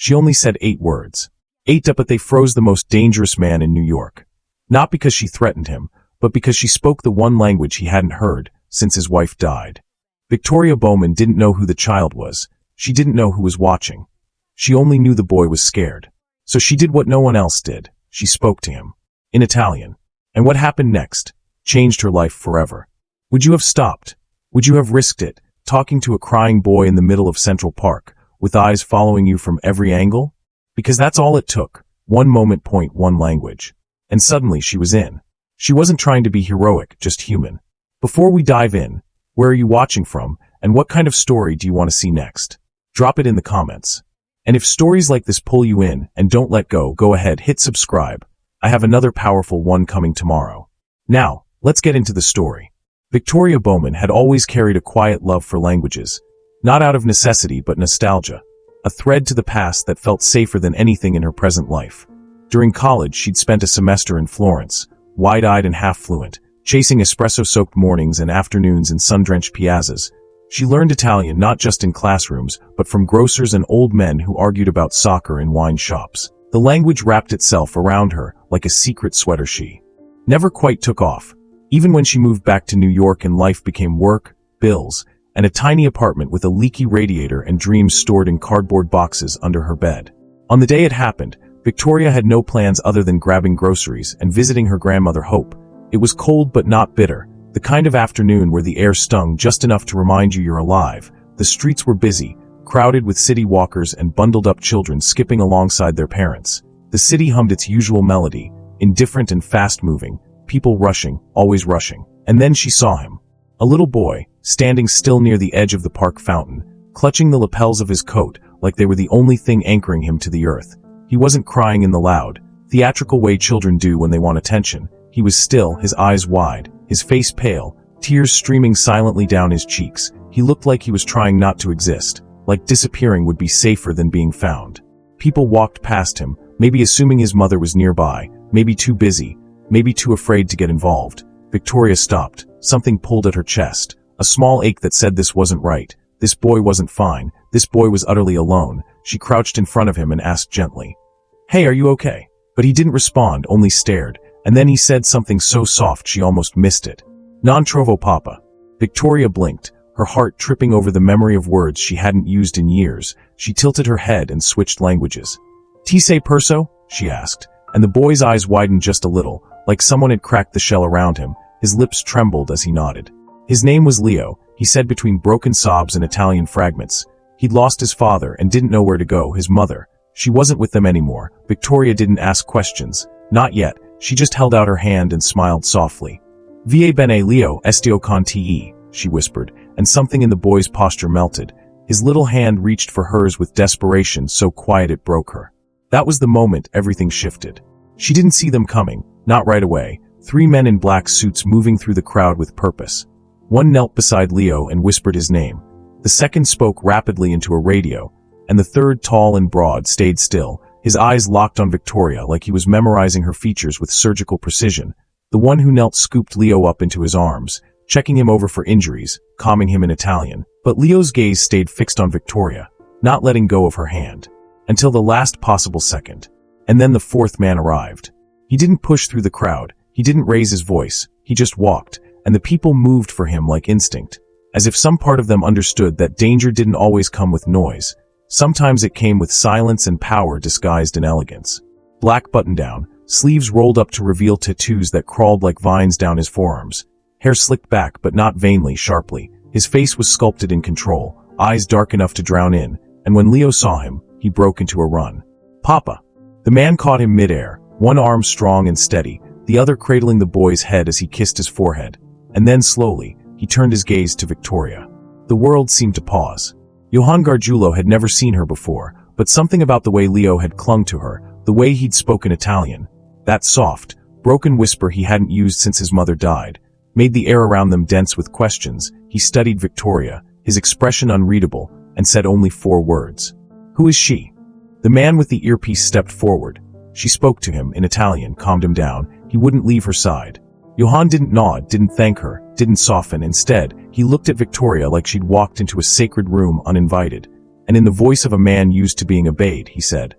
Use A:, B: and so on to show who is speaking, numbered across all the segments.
A: She only said 8 words. 8, but they froze the most dangerous man in New York. Not because she threatened him, but because she spoke the one language he hadn't heard since his wife died. Victoria Bowman didn't know who the child was. She didn't know who was watching. She only knew the boy was scared. So she did what no one else did. She spoke to him. In Italian. And what happened next changed her life forever. Would you have stopped? Would you have risked it, talking to a crying boy in the middle of Central Park, with eyes following you from every angle? Because that's all it took. One moment, point, one language. And suddenly she was in. She wasn't trying to be heroic, just human. Before we dive in, where are you watching from, and what kind of story do you want to see next? Drop it in the comments. And if stories like this pull you in and don't let go, go ahead, hit subscribe. I have another powerful one coming tomorrow. Now, let's get into the story. Victoria Bowman had always carried a quiet love for languages, not out of necessity but nostalgia, a thread to the past that felt safer than anything in her present life. During college, she'd spent a semester in Florence, wide-eyed and half-fluent, chasing espresso-soaked mornings and afternoons in sun-drenched piazzas. She learned Italian not just in classrooms, but from grocers and old men who argued about soccer in wine shops. The language wrapped itself around her like a secret sweater she never quite took off. Even when she moved back to New York and life became work, bills, and a tiny apartment with a leaky radiator and dreams stored in cardboard boxes under her bed. On the day it happened, Victoria had no plans other than grabbing groceries and visiting her grandmother Hope. It was cold but not bitter, the kind of afternoon where the air stung just enough to remind you you're alive. The streets were busy, crowded with city walkers and bundled-up children skipping alongside their parents. The city hummed its usual melody, indifferent and fast-moving, people rushing, always rushing. And then she saw him. A little boy, standing still near the edge of the park fountain, clutching the lapels of his coat like they were the only thing anchoring him to the earth. He wasn't crying in the loud, theatrical way children do when they want attention. He was still, his eyes wide, his face pale, tears streaming silently down his cheeks. He looked like he was trying not to exist, like disappearing would be safer than being found. People walked past him, maybe assuming his mother was nearby, maybe too busy, maybe too afraid to get involved. Victoria stopped. Something pulled at her chest, a small ache that said this wasn't right. This boy wasn't fine. This boy was utterly alone. She crouched in front of him and asked gently, "Hey, are you okay?" But he didn't respond, only stared. And then he said something so soft she almost missed it. "Non trovo papa." Victoria blinked, her heart tripping over the memory of words she hadn't used in years. She tilted her head and switched languages. "Ti sei perso?" she asked, and the boy's eyes widened just a little, like someone had cracked the shell around him. His lips trembled as he nodded. His name was Leo, he said between broken sobs and Italian fragments. He'd lost his father and didn't know where to go. His mother, she wasn't with them anymore. Victoria didn't ask questions. Not yet. She just held out her hand and smiled softly. "Vie bene Leo, estio con te," she whispered, and something in the boy's posture melted. His little hand reached for hers with desperation so quiet it broke her. That was the moment everything shifted. She didn't see them coming, not right away. 3 men in black suits moving through the crowd with purpose. One knelt beside Leo and whispered his name. The second spoke rapidly into a radio, and the third, tall and broad, stayed still, his eyes locked on Victoria like he was memorizing her features with surgical precision. The one who knelt scooped Leo up into his arms, checking him over for injuries, calming him in Italian. But Leo's gaze stayed fixed on Victoria, not letting go of her hand, until the last possible second. And then the 4th man arrived. He didn't push through the crowd. He didn't raise his voice. He just walked, and the people moved for him like instinct, as if some part of them understood that danger didn't always come with noise. Sometimes it came with silence and power disguised in elegance. Black button-down, sleeves rolled up to reveal tattoos that crawled like vines down his forearms. Hair slicked back but not vainly, sharply. His face was sculpted in control, eyes dark enough to drown in, and when Leo saw him, he broke into a run. "Papa!" The man caught him mid-air, one arm strong and steady, the other cradling the boy's head as he kissed his forehead. And then slowly, he turned his gaze to Victoria. The world seemed to pause. Johann Gargiulo had never seen her before, but something about the way Leo had clung to her, the way he'd spoken Italian, that soft, broken whisper he hadn't used since his mother died, made the air around them dense with questions. He studied Victoria, his expression unreadable, and said only 4 words. "Who is she?" The man with the earpiece stepped forward. She spoke to him in Italian, calmed him down. He wouldn't leave her side. Johann didn't nod, didn't thank her, didn't soften. Instead, he looked at Victoria like she'd walked into a sacred room uninvited. and in the voice of a man used to being obeyed, he said,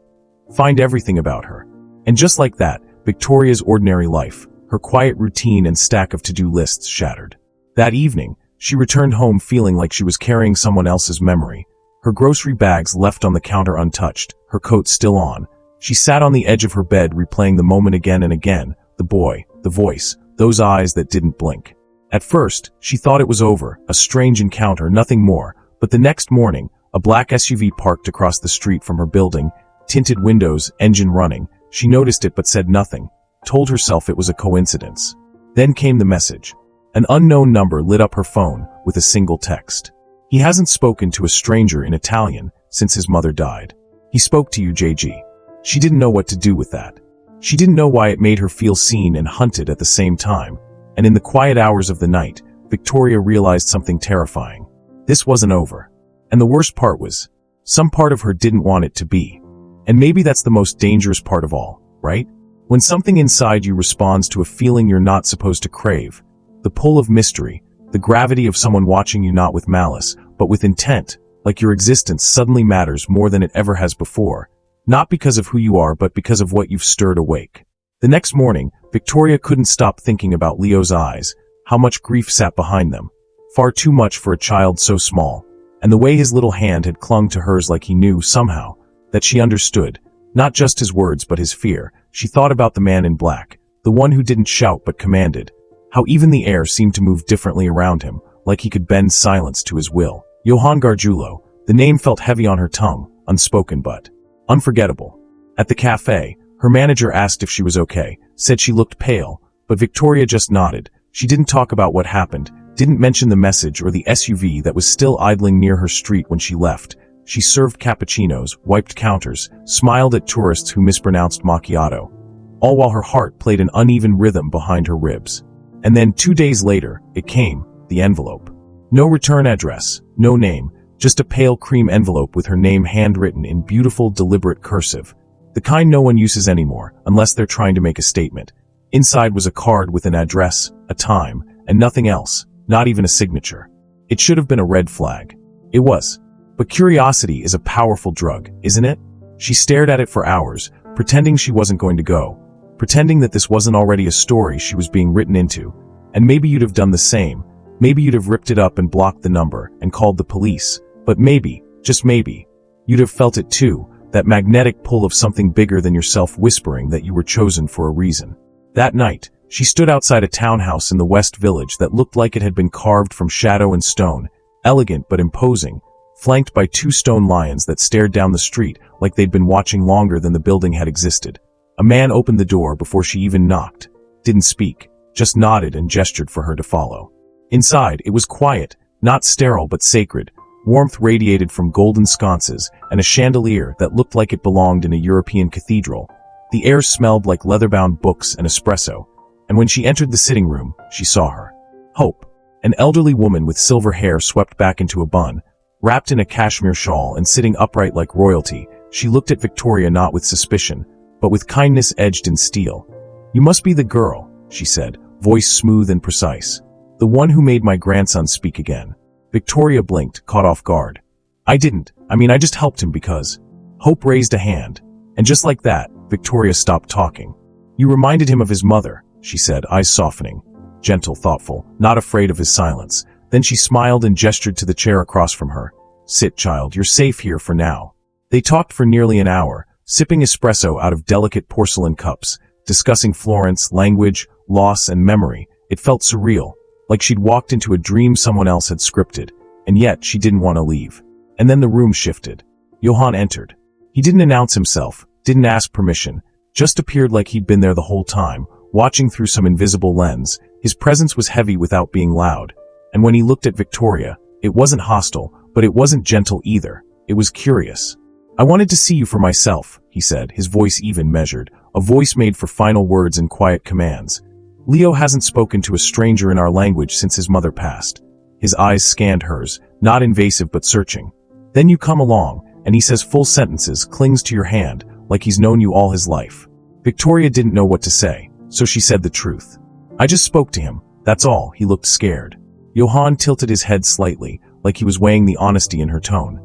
A: "Find everything about her." And just like that, Victoria's ordinary life, her quiet routine and stack of to-do lists shattered. That evening, she returned home feeling like she was carrying someone else's memory. Her grocery bags left on the counter untouched, her coat still on. She sat on the edge of her bed replaying the moment again and again, the boy, the voice, those eyes that didn't blink. At first, she thought it was over, a strange encounter, nothing more, but the next morning, a black SUV parked across the street from her building, tinted windows, engine running. She noticed it but said nothing, told herself it was a coincidence. Then came the message. An unknown number lit up her phone with a single text. "He hasn't spoken to a stranger in Italian since his mother died. He spoke to you, JG." She didn't know what to do with that. She didn't know why it made her feel seen and hunted at the same time. And in the quiet hours of the night, Victoria realized something terrifying. This wasn't over. And the worst part was, some part of her didn't want it to be. And maybe that's the most dangerous part of all, right? When something inside you responds to a feeling you're not supposed to crave, the pull of mystery, the gravity of someone watching you not with malice, but with intent, like your existence suddenly matters more than it ever has before. Not because of who you are, but because of what you've stirred awake. The next morning, Victoria couldn't stop thinking about Leo's eyes, how much grief sat behind them. Far too much for a child so small. And the way his little hand had clung to hers like he knew, somehow, that she understood, not just his words but his fear. She thought about the man in black, the one who didn't shout but commanded. How even the air seemed to move differently around him, like he could bend silence to his will. Johann Gargiulo. The name felt heavy on her tongue, unspoken but unforgettable. At the cafe, her manager asked if she was okay, said she looked pale, but Victoria just nodded. She didn't talk about what happened, didn't mention the message or the SUV that was still idling near her street when she left. She served cappuccinos, wiped counters, smiled at tourists who mispronounced macchiato, all while her heart played an uneven rhythm behind her ribs. And then 2 days later, it came, the envelope. No return address, no name, just a pale cream envelope with her name handwritten in beautiful, deliberate cursive. The kind no one uses anymore, unless they're trying to make a statement. Inside was a card with an address, a time, and nothing else, not even a signature. It should have been a red flag. It was. But curiosity is a powerful drug, isn't it? She stared at it for hours, pretending she wasn't going to go, pretending that this wasn't already a story she was being written into. And maybe you'd have done the same. Maybe you'd have ripped it up and blocked the number and called the police. But maybe, just maybe, you'd have felt it too, that magnetic pull of something bigger than yourself whispering that you were chosen for a reason. That night, she stood outside a townhouse in the West Village that looked like it had been carved from shadow and stone, elegant but imposing, flanked by 2 stone lions that stared down the street like they'd been watching longer than the building had existed. A man opened the door before she even knocked, didn't speak, just nodded and gestured for her to follow. Inside, it was quiet, not sterile but sacred. Warmth radiated from golden sconces and a chandelier that looked like it belonged in a European cathedral. The air smelled like leather-bound books and espresso, and when she entered the sitting room, she saw her. Hope, an elderly woman with silver hair swept back into a bun, wrapped in a cashmere shawl and sitting upright like royalty. She looked at Victoria not with suspicion, but with kindness edged in steel. "You must be the girl," she said, voice smooth and precise. "The one who made my grandson speak again." Victoria blinked, caught off guard. I just helped him because..." Hope raised a hand. And just like that, Victoria stopped talking. "You reminded him of his mother," she said, eyes softening. Gentle, thoughtful, not afraid of his silence. Then she smiled and gestured to the chair across from her. "Sit, child, you're safe here for now." They talked for nearly an hour, sipping espresso out of delicate porcelain cups, discussing Florence, language, loss, and memory. It felt surreal, like she'd walked into a dream someone else had scripted, and yet she didn't want to leave. And then the room shifted. Johann entered. He didn't announce himself, didn't ask permission, just appeared like he'd been there the whole time, watching through some invisible lens. His presence was heavy without being loud. And when he looked at Victoria, it wasn't hostile, but it wasn't gentle either. It was curious. "I wanted to see you for myself," he said, his voice even measured, a voice made for final words and quiet commands. "Leo hasn't spoken to a stranger in our language since his mother passed." His eyes scanned hers, not invasive but searching. "Then you come along, and he says full sentences, clings to your hand, like he's known you all his life." Victoria didn't know what to say, so she said the truth. "I just spoke to him, that's all." He looked scared. Johann tilted his head slightly, like he was weighing the honesty in her tone.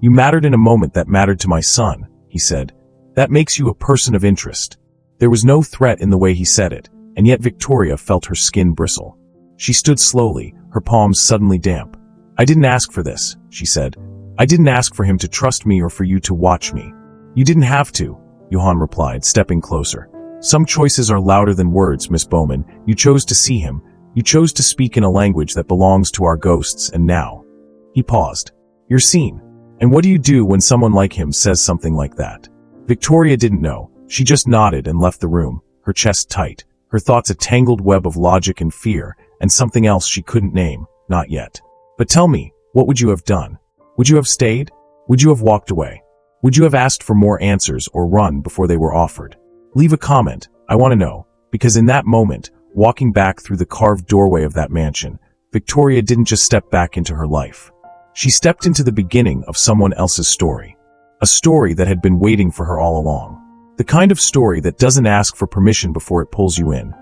A: You mattered in a moment that mattered to my son, he said. That makes you a person of interest. There was no threat in the way he said it, and yet Victoria felt her skin bristle. She stood slowly, her palms suddenly damp. I didn't ask for this, she said. I didn't ask for him to trust me or for you to watch me. You didn't have to, Johann replied, stepping closer. Some choices are louder than words, Miss Bowman. You chose to see him. You chose to speak in a language that belongs to our ghosts, and now. He paused. You're seen. And what do you do when someone like him says something like that? Victoria didn't know. She just nodded and left the room, her chest tight, her thoughts a tangled web of logic and fear, and something else she couldn't name, not yet. But tell me, what would you have done? Would you have stayed? Would you have walked away? Would you have asked for more answers or run before they were offered? Leave a comment, I want to know, because in that moment, walking back through the carved doorway of that mansion, Victoria didn't just step back into her life. She stepped into the beginning of someone else's story. A story that had been waiting for her all along. The kind of story that doesn't ask for permission before it pulls you in.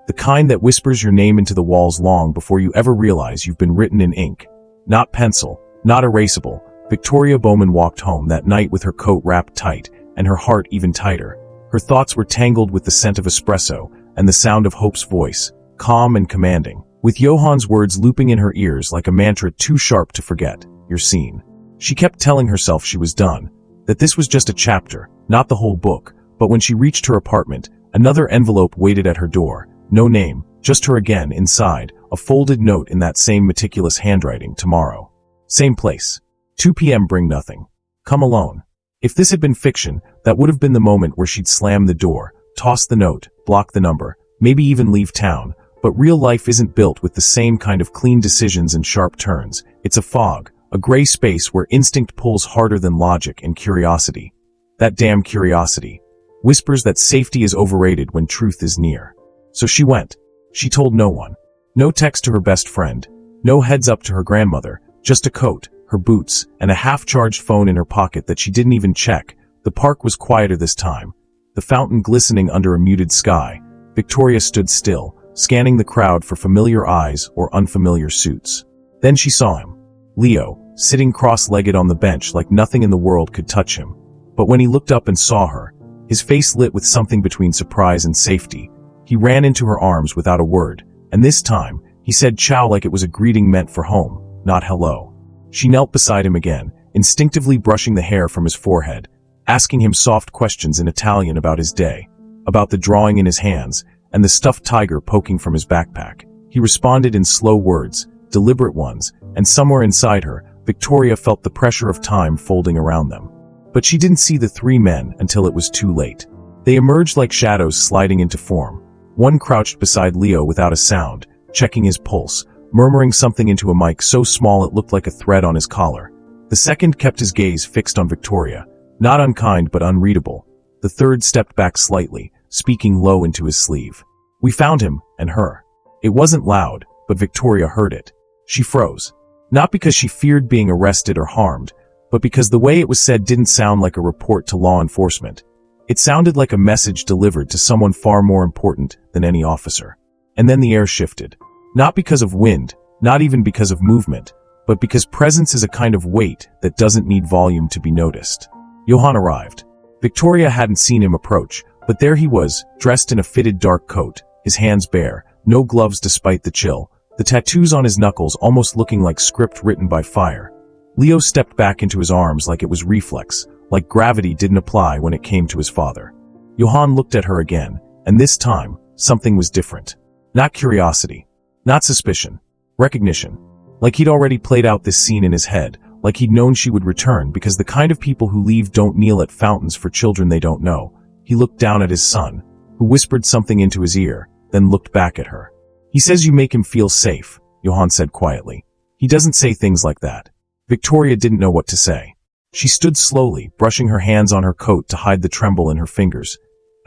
A: The kind that whispers your name into the walls long before you ever realize you've been written in ink. Not pencil, not erasable. Victoria Bowman walked home that night with her coat wrapped tight, and her heart even tighter. Her thoughts were tangled with the scent of espresso, and the sound of Hope's voice, calm and commanding, with Johann's words looping in her ears like a mantra too sharp to forget. You're seen. She kept telling herself she was done, that this was just a chapter, not the whole book, but when she reached her apartment, another envelope waited at her door. No name, just her again inside, a folded note in that same meticulous handwriting. Tomorrow. Same place. 2 p.m. Bring nothing. Come alone. If this had been fiction, that would have been the moment where she'd slam the door, toss the note, block the number, maybe even leave town. But real life isn't built with the same kind of clean decisions and sharp turns. It's a fog, a gray space where instinct pulls harder than logic and curiosity. That damn curiosity whispers that safety is overrated when truth is near. So she went. She told no one. No text to her best friend. No heads up to her grandmother. Just a coat, her boots, and a half-charged phone in her pocket that she didn't even check. The park was quieter this time. The fountain glistening under a muted sky. Victoria stood still, scanning the crowd for familiar eyes or unfamiliar suits. Then she saw him. Leo, sitting cross-legged on the bench like nothing in the world could touch him. But when he looked up and saw her, his face lit with something between surprise and safety. He ran into her arms without a word, and this time, he said ciao like it was a greeting meant for home, not hello. She knelt beside him again, instinctively brushing the hair from his forehead, asking him soft questions in Italian about his day, about the drawing in his hands, and the stuffed tiger poking from his backpack. He responded in slow words, deliberate ones, and somewhere inside her, Victoria felt the pressure of time folding around them. But she didn't see the 3 men until it was too late. They emerged like shadows sliding into form. One crouched beside Leo without a sound, checking his pulse, murmuring something into a mic so small it looked like a thread on his collar. The second kept his gaze fixed on Victoria, not unkind but unreadable. The third stepped back slightly, speaking low into his sleeve. We found him, and her. It wasn't loud, but Victoria heard it. She froze. Not because she feared being arrested or harmed, but because the way it was said didn't sound like a report to law enforcement. It sounded like a message delivered to someone far more important than any officer. And then the air shifted. Not because of wind, not even because of movement, but because presence is a kind of weight that doesn't need volume to be noticed. Johann arrived. Victoria hadn't seen him approach, but there he was, dressed in a fitted dark coat, his hands bare, no gloves despite the chill, the tattoos on his knuckles almost looking like script written by fire. Leo stepped back into his arms like it was reflex, like gravity didn't apply when it came to his father. Johann looked at her again, and this time, something was different. Not curiosity. Not suspicion. Recognition. Like he'd already played out this scene in his head, like he'd known she would return because the kind of people who leave don't kneel at fountains for children they don't know. He looked down at his son, who whispered something into his ear, then looked back at her. He says you make him feel safe, Johann said quietly. He doesn't say things like that. Victoria didn't know what to say. She stood slowly, brushing her hands on her coat to hide the tremble in her fingers.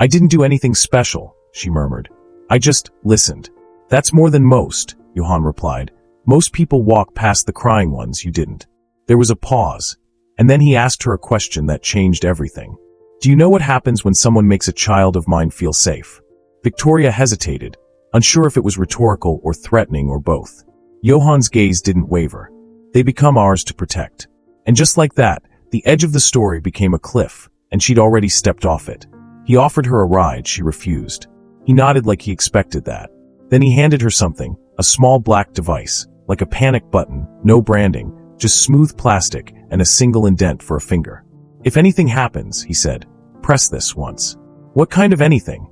A: I didn't do anything special, she murmured. I just listened. That's more than most, Johann replied. Most people walk past the crying ones, you didn't. There was a pause, and then he asked her a question that changed everything. Do you know what happens when someone makes a child of mine feel safe? Victoria hesitated, unsure if it was rhetorical or threatening or both. Johann's gaze didn't waver. They become ours to protect. And just like that, The edge of the story became a cliff, and she'd already stepped off it. He offered her a ride, she refused. He nodded like he expected that. Then he handed her something, a small black device, like a panic button, no branding, just smooth plastic and a single indent for a finger. If anything happens, he said, press this once. What kind of anything?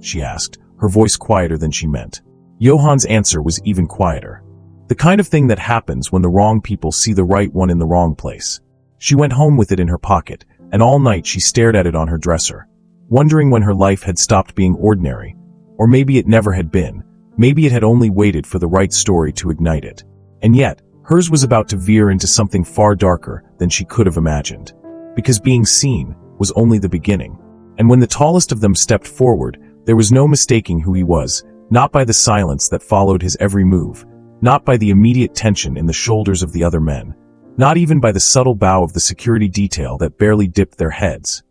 A: She asked, her voice quieter than she meant. Johan's answer was even quieter. The kind of thing that happens when the wrong people see the right one in the wrong place. She went home with it in her pocket, and all night she stared at it on her dresser, wondering when her life had stopped being ordinary. Or maybe it never had been. Maybe it had only waited for the right story to ignite it. And yet, hers was about to veer into something far darker than she could have imagined. Because being seen was only the beginning. And when the tallest of them stepped forward, there was no mistaking who he was, not by the silence that followed his every move, not by the immediate tension in the shoulders of the other men, not even by the subtle bow of the security detail that barely dipped their heads.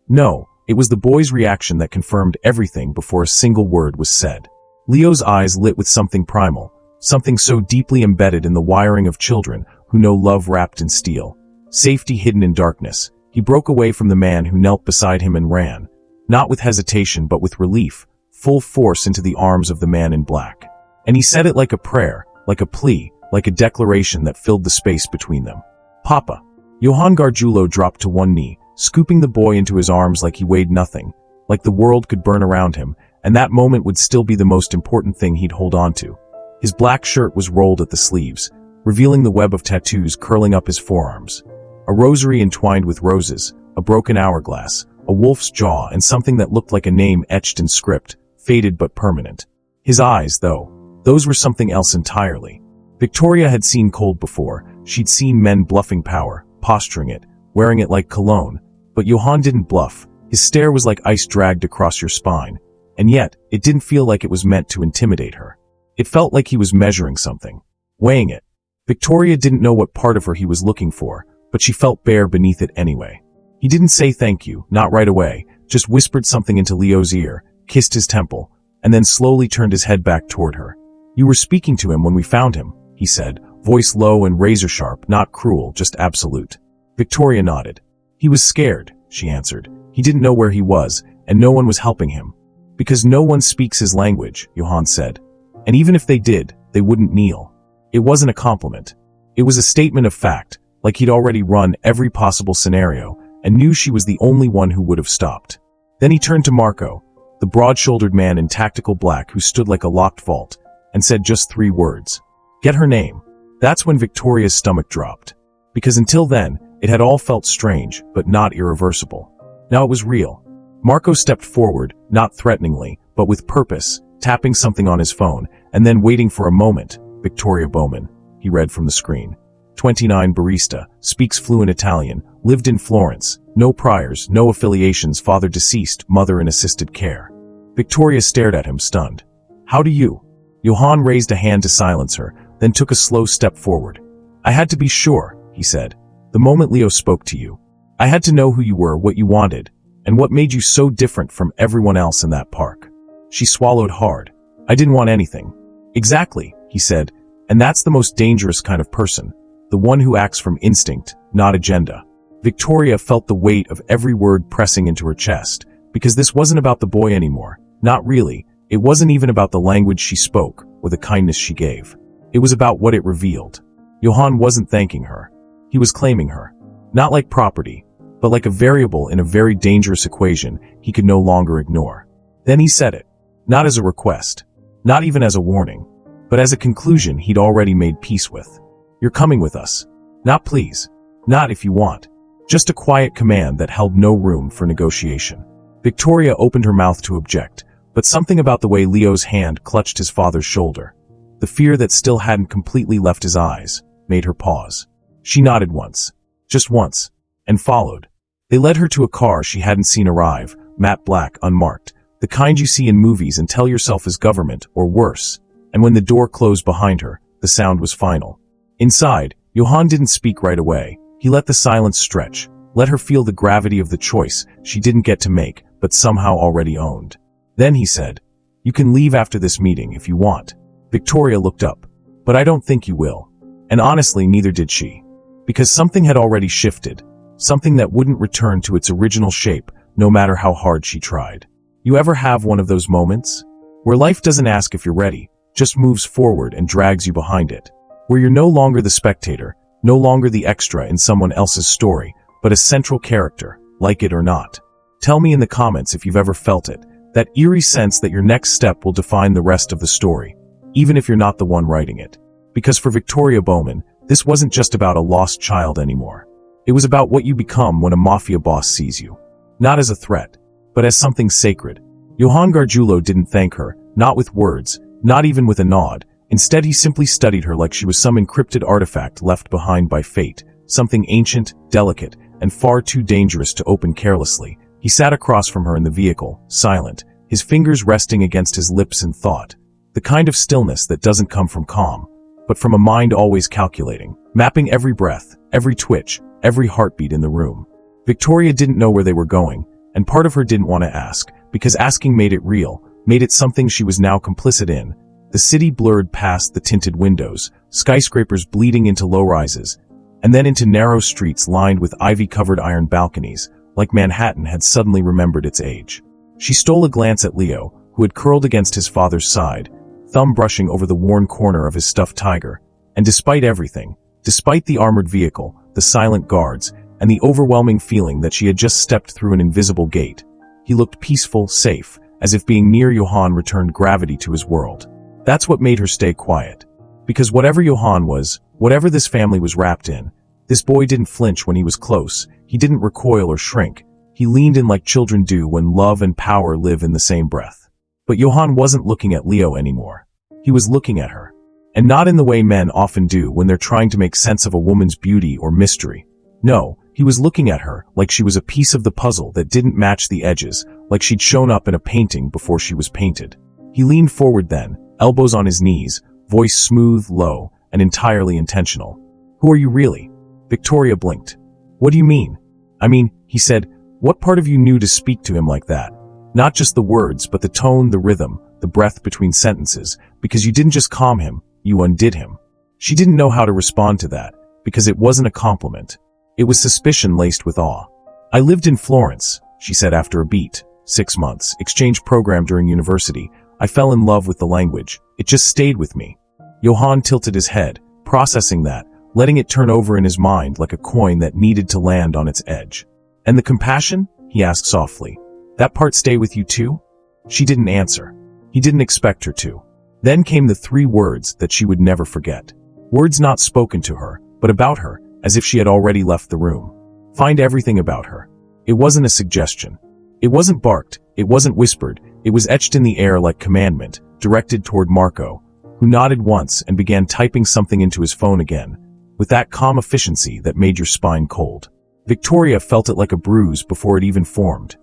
A: No, it was the boy's reaction that confirmed everything before a single word was said. Leo's eyes lit with something primal, something so deeply embedded in the wiring of children who know love wrapped in steel, safety hidden in darkness. He broke away from the man who knelt beside him and ran, not with hesitation but with relief, full force into the arms of the man in black. And he said it like a prayer, like a plea, like a declaration that filled the space between them. Papa. Johann Gargiulo dropped to one knee, scooping the boy into his arms like he weighed nothing, like the world could burn around him, and that moment would still be the most important thing he'd hold on to. His black shirt was rolled at the sleeves, revealing the web of tattoos curling up his forearms. A rosary entwined with roses, a broken hourglass, a wolf's jaw, and something that looked like a name etched in script, faded but permanent. His eyes, though, those were something else entirely. Victoria had seen cold before. She'd seen men bluffing power, posturing it, wearing it like cologne. But Johann didn't bluff. His stare was like ice dragged across your spine. And yet, it didn't feel like it was meant to intimidate her. It felt like he was measuring something, weighing it. Victoria didn't know what part of her he was looking for, but she felt bare beneath it anyway. He didn't say thank you, not right away, just whispered something into Leo's ear, kissed his temple, and then slowly turned his head back toward her. You were speaking to him when we found him, he said, voice low and razor-sharp, not cruel, just absolute. Victoria nodded. He was scared, she answered. He didn't know where he was, and no one was helping him. Because no one speaks his language, Johann said. And even if they did, they wouldn't kneel. It wasn't a compliment. It was a statement of fact, like he'd already run every possible scenario, and knew she was the only one who would have stopped. Then he turned to Marco, the broad-shouldered man in tactical black who stood like a locked vault, and said just 3 words. Get her name. That's when Victoria's stomach dropped. Because until then, it had all felt strange, but not irreversible. Now it was real. Marco stepped forward, not threateningly, but with purpose, tapping something on his phone, and then waiting for a moment. Victoria Bowman, he read from the screen. 29, barista, speaks fluent Italian, lived in Florence, no priors, no affiliations, father deceased, mother in assisted care. Victoria stared at him, stunned. How do you? Johann raised a hand to silence her, then took a slow step forward. I had to be sure, he said. The moment Leo spoke to you. I had to know who you were, what you wanted, and what made you so different from everyone else in that park. She swallowed hard. I didn't want anything. Exactly, he said, and that's the most dangerous kind of person. The one who acts from instinct, not agenda. Victoria felt the weight of every word pressing into her chest, because this wasn't about the boy anymore. Not really. It wasn't even about the language she spoke, or the kindness she gave. It was about what it revealed. Johann wasn't thanking her. He was claiming her. Not like property, but like a variable in a very dangerous equation he could no longer ignore. Then he said it. Not as a request. Not even as a warning. But as a conclusion he'd already made peace with. You're coming with us. Not please. Not if you want. Just a quiet command that held no room for negotiation. Victoria opened her mouth to object, but something about the way Leo's hand clutched his father's shoulder, the fear that still hadn't completely left his eyes, made her pause. She nodded once. Just once. And followed. They led her to a car she hadn't seen arrive, matte black, unmarked, the kind you see in movies and tell yourself is government, or worse. And when the door closed behind her, the sound was final. Inside, Johann didn't speak right away. He let the silence stretch, let her feel the gravity of the choice she didn't get to make, but somehow already owned. Then he said, you can leave after this meeting if you want. Victoria looked up. But I don't think you will. And honestly, neither did she. Because something had already shifted. something that wouldn't return to its original shape no matter how hard she tried. You ever have one of those moments? Where life doesn't ask if you're ready, just moves forward and drags you behind it. Where you're no longer the spectator, no longer the extra in someone else's story, but a central character, like it or not. Tell me in the comments if you've ever felt it, that eerie sense that your next step will define the rest of the story, even if you're not the one writing it. Because for Victoria Bowman, this wasn't just about a lost child anymore. It was about what you become when a mafia boss sees you. Not as a threat, but as something sacred. Johann Gargiulo didn't thank her, not with words, not even with a nod. Instead, he simply studied her like she was some encrypted artifact left behind by fate, something ancient, delicate, and far too dangerous to open carelessly. He sat across from her in the vehicle, silent, his fingers resting against his lips in thought. The kind of stillness that doesn't come from calm, but from a mind always calculating, mapping every breath, every twitch, every heartbeat in the room. Victoria didn't know where they were going, and part of her didn't want to ask, because asking made it real, made it something she was now complicit in. The city blurred past the tinted windows, skyscrapers bleeding into low-rises, and then into narrow streets lined with ivy-covered iron balconies, like Manhattan had suddenly remembered its age. She stole a glance at Leo, who had curled against his father's side, thumb brushing over the worn corner of his stuffed tiger, and despite everything, despite the armored vehicle, the silent guards, and the overwhelming feeling that she had just stepped through an invisible gate, he looked peaceful, safe, as if being near Johann returned gravity to his world. That's what made her stay quiet. Because whatever Johann was, whatever this family was wrapped in, this boy didn't flinch when he was close, he didn't recoil or shrink, he leaned in like children do when love and power live in the same breath. But Johann wasn't looking at Leo anymore. He was looking at her. And not in the way men often do when they're trying to make sense of a woman's beauty or mystery. No, he was looking at her like she was a piece of the puzzle that didn't match the edges, like she'd shown up in a painting before she was painted. He leaned forward then, elbows on his knees, voice smooth, low, and entirely intentional. "Who are you really?" Victoria blinked. "What do you mean?" "I mean," he said, "what part of you knew to speak to him like that? Not just the words, but the tone, the rhythm, the breath between sentences, because you didn't just calm him, you undid him." She didn't know how to respond to that, because it wasn't a compliment. It was suspicion laced with awe. "I lived in Florence," she said after a beat. 6 months, exchange program during university. I fell in love with the language. It just stayed with me. Johann tilted his head, processing that, letting it turn over in his mind like a coin that needed to land on its edge. "And the compassion?" he asked softly. "That part stay with you too?" She didn't answer. He didn't expect her to. Then came the 3 words that she would never forget. Words not spoken to her, but about her, as if she had already left the room. Find everything about her. It wasn't a suggestion. It wasn't barked, it wasn't whispered, it was etched in the air like commandment, directed toward Marco, who nodded once and began typing something into his phone again, with that calm efficiency that made your spine cold. Victoria felt it like a bruise before it even formed.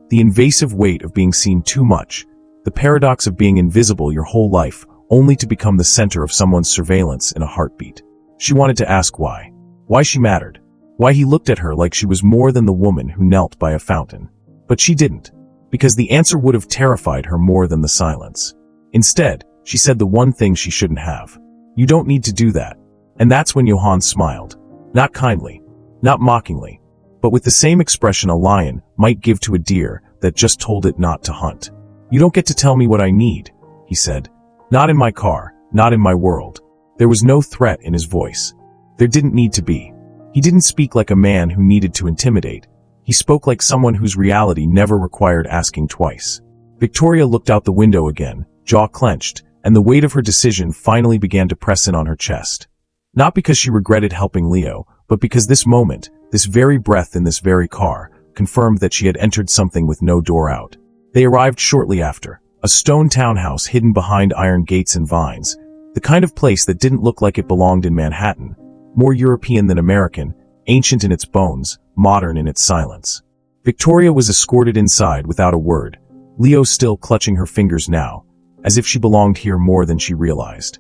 A: The invasive weight of being seen too much, the paradox of being invisible your whole life, only to become the center of someone's surveillance in a heartbeat. She wanted to ask why. Why she mattered. Why he looked at her like she was more than the woman who knelt by a fountain. But she didn't. Because the answer would have terrified her more than the silence. Instead, she said the one thing she shouldn't have. "You don't need to do that." And that's when Johann smiled. Not kindly. Not mockingly. But with the same expression a lion might give to a deer that just told it not to hunt. "You don't get to tell me what I need," he said. "Not in my car, not in my world." There was no threat in his voice. There didn't need to be. He didn't speak like a man who needed to intimidate. He spoke like someone whose reality never required asking twice. Victoria looked out the window again, jaw clenched, and the weight of her decision finally began to press in on her chest. Not because she regretted helping Leo, but because this moment, this very breath in this very car, confirmed that she had entered something with no door out. They arrived shortly after, a stone townhouse hidden behind iron gates and vines, the kind of place that didn't look like it belonged in Manhattan, more European than American, ancient in its bones, modern in its silence. Victoria was escorted inside without a word, Leo still clutching her fingers now, as if she belonged here more than she realized.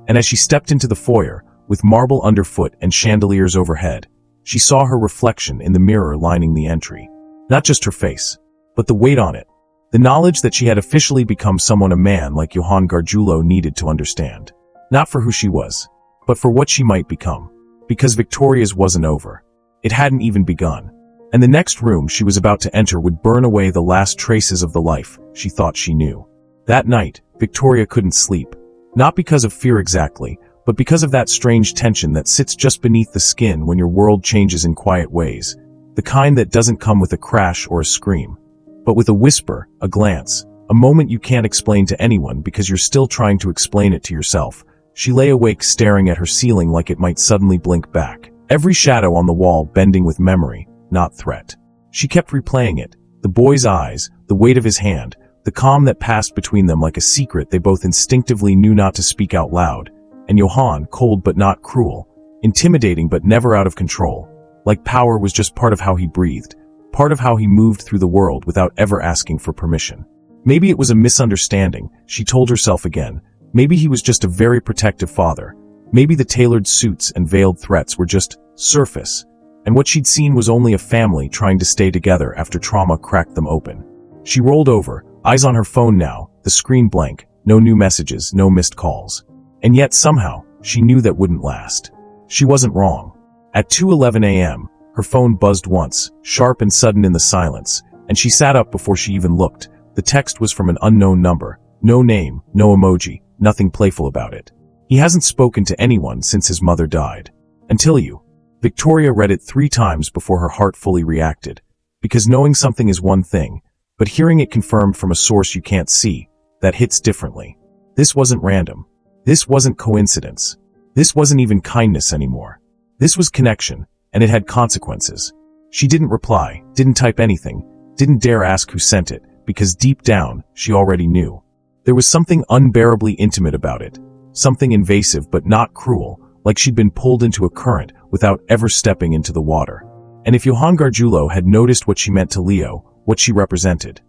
A: And as she stepped into the foyer, with marble underfoot and chandeliers overhead, she saw her reflection in the mirror lining the entry. Not just her face, but the weight on it. The knowledge that she had officially become someone a man like Johann Gargiulo needed to understand. Not for who she was, but for what she might become. Because Victoria's wasn't over. It hadn't even begun. And the next room she was about to enter would burn away the last traces of the life she thought she knew. That night, Victoria couldn't sleep. Not because of fear exactly, but because of that strange tension that sits just beneath the skin when your world changes in quiet ways. The kind that doesn't come with a crash or a scream, but with a whisper, a glance, a moment you can't explain to anyone because you're still trying to explain it to yourself. She lay awake staring at her ceiling like it might suddenly blink back. Every shadow on the wall bending with memory, not threat. She kept replaying it. The boy's eyes, the weight of his hand, the calm that passed between them like a secret they both instinctively knew not to speak out loud. And Johann, cold but not cruel, intimidating but never out of control. Like power was just part of how he breathed, part of how he moved through the world without ever asking for permission. Maybe it was a misunderstanding, she told herself again. Maybe he was just a very protective father. Maybe the tailored suits and veiled threats were just surface, and what she'd seen was only a family trying to stay together after trauma cracked them open. She rolled over, eyes on her phone now, the screen blank, no new messages, no missed calls. And yet somehow, she knew that wouldn't last. She wasn't wrong. At 2:11 a.m., her phone buzzed once, sharp and sudden in the silence, and she sat up before she even looked. The text was from an unknown number. No name, no emoji, nothing playful about it. He hasn't spoken to anyone since his mother died. Until you. Victoria read it 3 times before her heart fully reacted. Because knowing something is one thing, but hearing it confirmed from a source you can't see, that hits differently. This wasn't random. This wasn't coincidence. This wasn't even kindness anymore. This was connection, and it had consequences. She didn't reply, didn't type anything, didn't dare ask who sent it, because deep down, she already knew. There was something unbearably intimate about it. Something invasive but not cruel, like she'd been pulled into a current without ever stepping into the water. And if Johann Gargiulo had noticed what she meant to Leo, what she represented,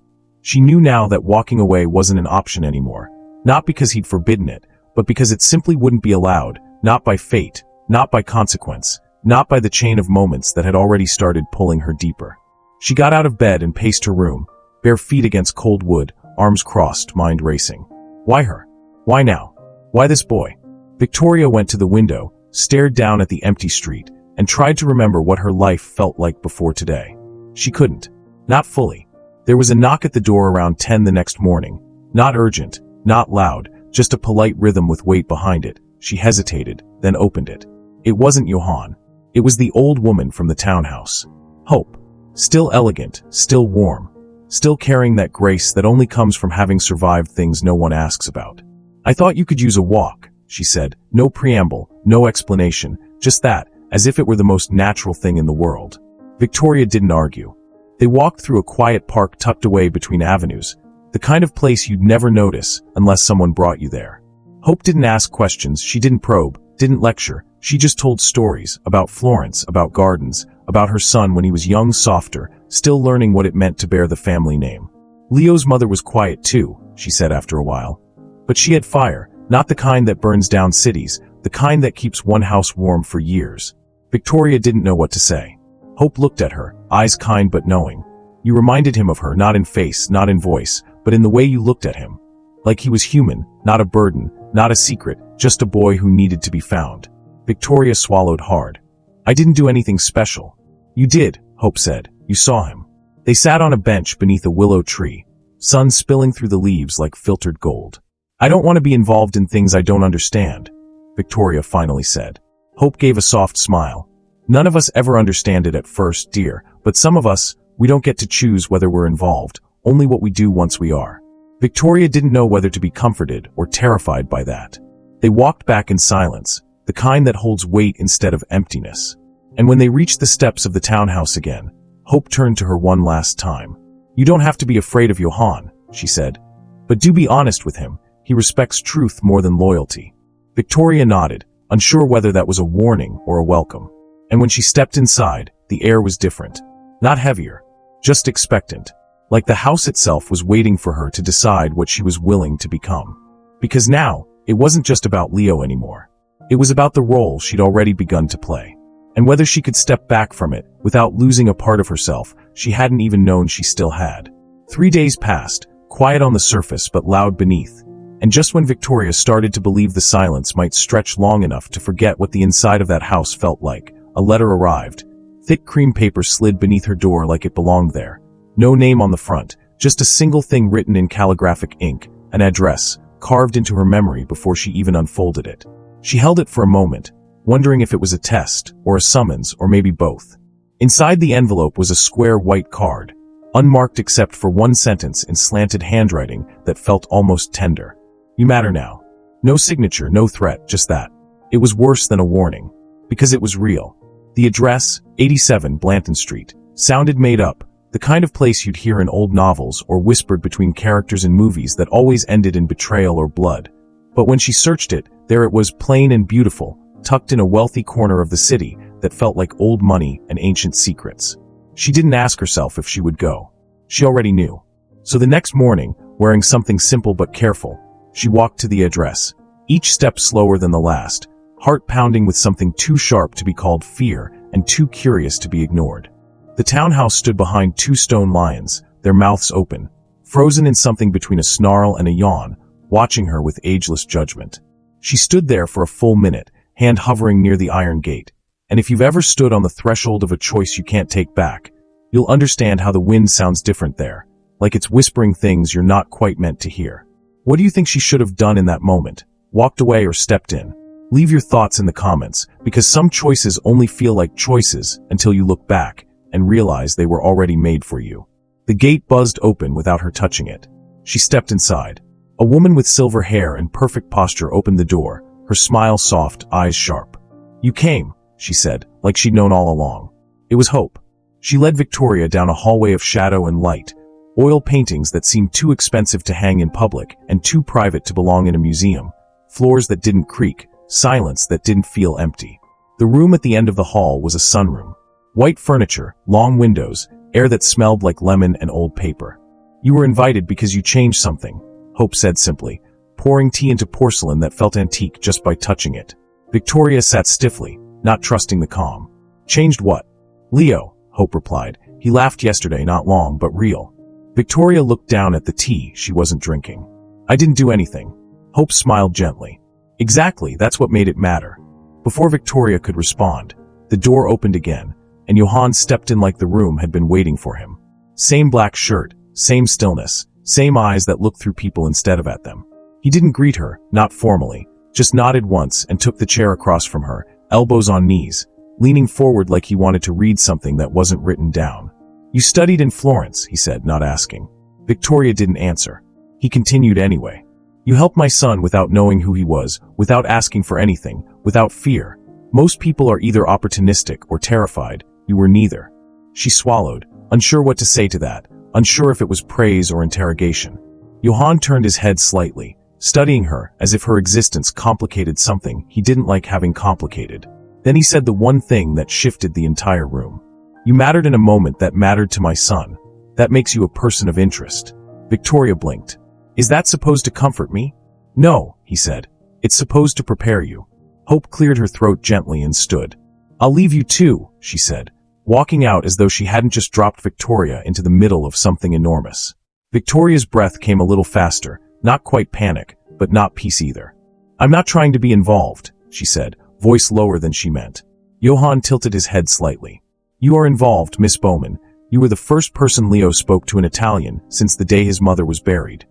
A: she knew now that walking away wasn't an option anymore. Not because he'd forbidden it, but because it simply wouldn't be allowed, not by fate, not by consequence, not by the chain of moments that had already started pulling her deeper. She got out of bed and paced her room, bare feet against cold wood, arms crossed, mind racing. Why her? Why now? Why this boy? Victoria went to the window, stared down at the empty street, and tried to remember what her life felt like before today. She couldn't. Not fully. There was a knock at the door around 10 the next morning. Not urgent, not loud, just a polite rhythm with weight behind it. She hesitated, then opened it. It wasn't Johann. It was the old woman from the townhouse. Hope. Still elegant, still warm. Still carrying that grace that only comes from having survived things no one asks about. I thought you could use a walk, she said. No preamble, no explanation, just that, as if it were the most natural thing in the world. Victoria didn't argue. They walked through a quiet park tucked away between avenues, the kind of place you'd never notice unless someone brought you there. Hope didn't ask questions, she didn't probe, didn't lecture, she just told stories about Florence, about gardens, about her son when he was young, softer, still learning what it meant to bear the family name. Leo's mother was quiet too, she said after a while. But she had fire, not the kind that burns down cities, the kind that keeps one house warm for years. Victoria didn't know what to say. Hope looked at her, eyes kind but knowing. You reminded him of her, not in face, not in voice, but in the way you looked at him. Like he was human, not a burden, not a secret, just a boy who needed to be found. Victoria swallowed hard. I didn't do anything special. You did, Hope said. You saw him. They sat on a bench beneath a willow tree, sun spilling through the leaves like filtered gold. I don't want to be involved in things I don't understand, Victoria finally said. Hope gave a soft smile. None of us ever understand it at first, dear, but some of us, we don't get to choose whether we're involved, only what we do once we are. Victoria didn't know whether to be comforted or terrified by that. They walked back in silence, the kind that holds weight instead of emptiness. And when they reached the steps of the townhouse again, Hope turned to her one last time. You don't have to be afraid of Johann, she said. But do be honest with him. He respects truth more than loyalty. Victoria nodded, unsure whether that was a warning or a welcome. And when she stepped inside, the air was different. Not heavier, just expectant. Like the house itself was waiting for her to decide what she was willing to become. Because now, it wasn't just about Leo anymore. It was about the role she'd already begun to play. And whether she could step back from it without losing a part of herself she hadn't even known she still had. 3 days passed, quiet on the surface but loud beneath. And just when Victoria started to believe the silence might stretch long enough to forget what the inside of that house felt like, a letter arrived. Thick cream paper slid beneath her door like it belonged there. No name on the front, just a single thing written in calligraphic ink, an address, carved into her memory before she even unfolded it. She held it for a moment, wondering if it was a test, or a summons, or maybe both. Inside the envelope was a square white card, unmarked except for one sentence in slanted handwriting that felt almost tender. You matter now. No signature, no threat, just that. It was worse than a warning, because it was real. The address, 87 Blanton Street, sounded made up, the kind of place you'd hear in old novels or whispered between characters in movies that always ended in betrayal or blood. But when she searched it, there it was, plain and beautiful, tucked in a wealthy corner of the city that felt like old money and ancient secrets. She didn't ask herself if she would go. She already knew. So the next morning, wearing something simple but careful, she walked to the address, each step slower than the last, heart pounding with something too sharp to be called fear and too curious to be ignored. The townhouse stood behind two stone lions, their mouths open, frozen in something between a snarl and a yawn, watching her with ageless judgment. She stood there for a full minute, hand hovering near the iron gate. And if you've ever stood on the threshold of a choice you can't take back, you'll understand how the wind sounds different there, like it's whispering things you're not quite meant to hear. What do you think she should have done in that moment? Walked away or stepped in? Leave your thoughts in the comments, because some choices only feel like choices until you look back and realize they were already made for you. The gate buzzed open without her touching it. She stepped inside. A woman with silver hair and perfect posture opened the door, her smile soft, eyes sharp. You came, she said, like she'd known all along. It was hope. She led Victoria down a hallway of shadow and light, oil paintings that seemed too expensive to hang in public and too private to belong in a museum, floors that didn't creak, silence that didn't feel empty. The room at the end of the hall was a sunroom. White furniture, long windows, air that smelled like lemon and old paper. You were invited because you changed something, Hope said simply, pouring tea into porcelain that felt antique just by touching it. Victoria sat stiffly, not trusting the calm. Changed what? Leo, Hope replied. He laughed yesterday, not long, but real. Victoria looked down at the tea she wasn't drinking. I didn't do anything. Hope smiled gently. Exactly, that's what made it matter. Before Victoria could respond, the door opened again, and Johann stepped in like the room had been waiting for him. Same black shirt, same stillness, same eyes that looked through people instead of at them. He didn't greet her, not formally, just nodded once and took the chair across from her, elbows on knees, leaning forward like he wanted to read something that wasn't written down. You studied in Florence, he said, not asking. Victoria didn't answer. He continued anyway. You helped my son without knowing who he was, without asking for anything, without fear. Most people are either opportunistic or terrified. You were neither. She swallowed, unsure what to say to that, unsure if it was praise or interrogation. Johann turned his head slightly, studying her as if her existence complicated something he didn't like having complicated. Then he said the one thing that shifted the entire room. You mattered in a moment that mattered to my son. That makes you a person of interest. Victoria blinked. Is that supposed to comfort me? No, he said. It's supposed to prepare you. Hope cleared her throat gently and stood. I'll leave you too, she said, walking out as though she hadn't just dropped Victoria into the middle of something enormous. Victoria's breath came a little faster, not quite panic, but not peace either. I'm not trying to be involved, she said, voice lower than she meant. Johann tilted his head slightly. You are involved, Miss Bowman. You were the first person Leo spoke to in Italian since the day his mother was buried.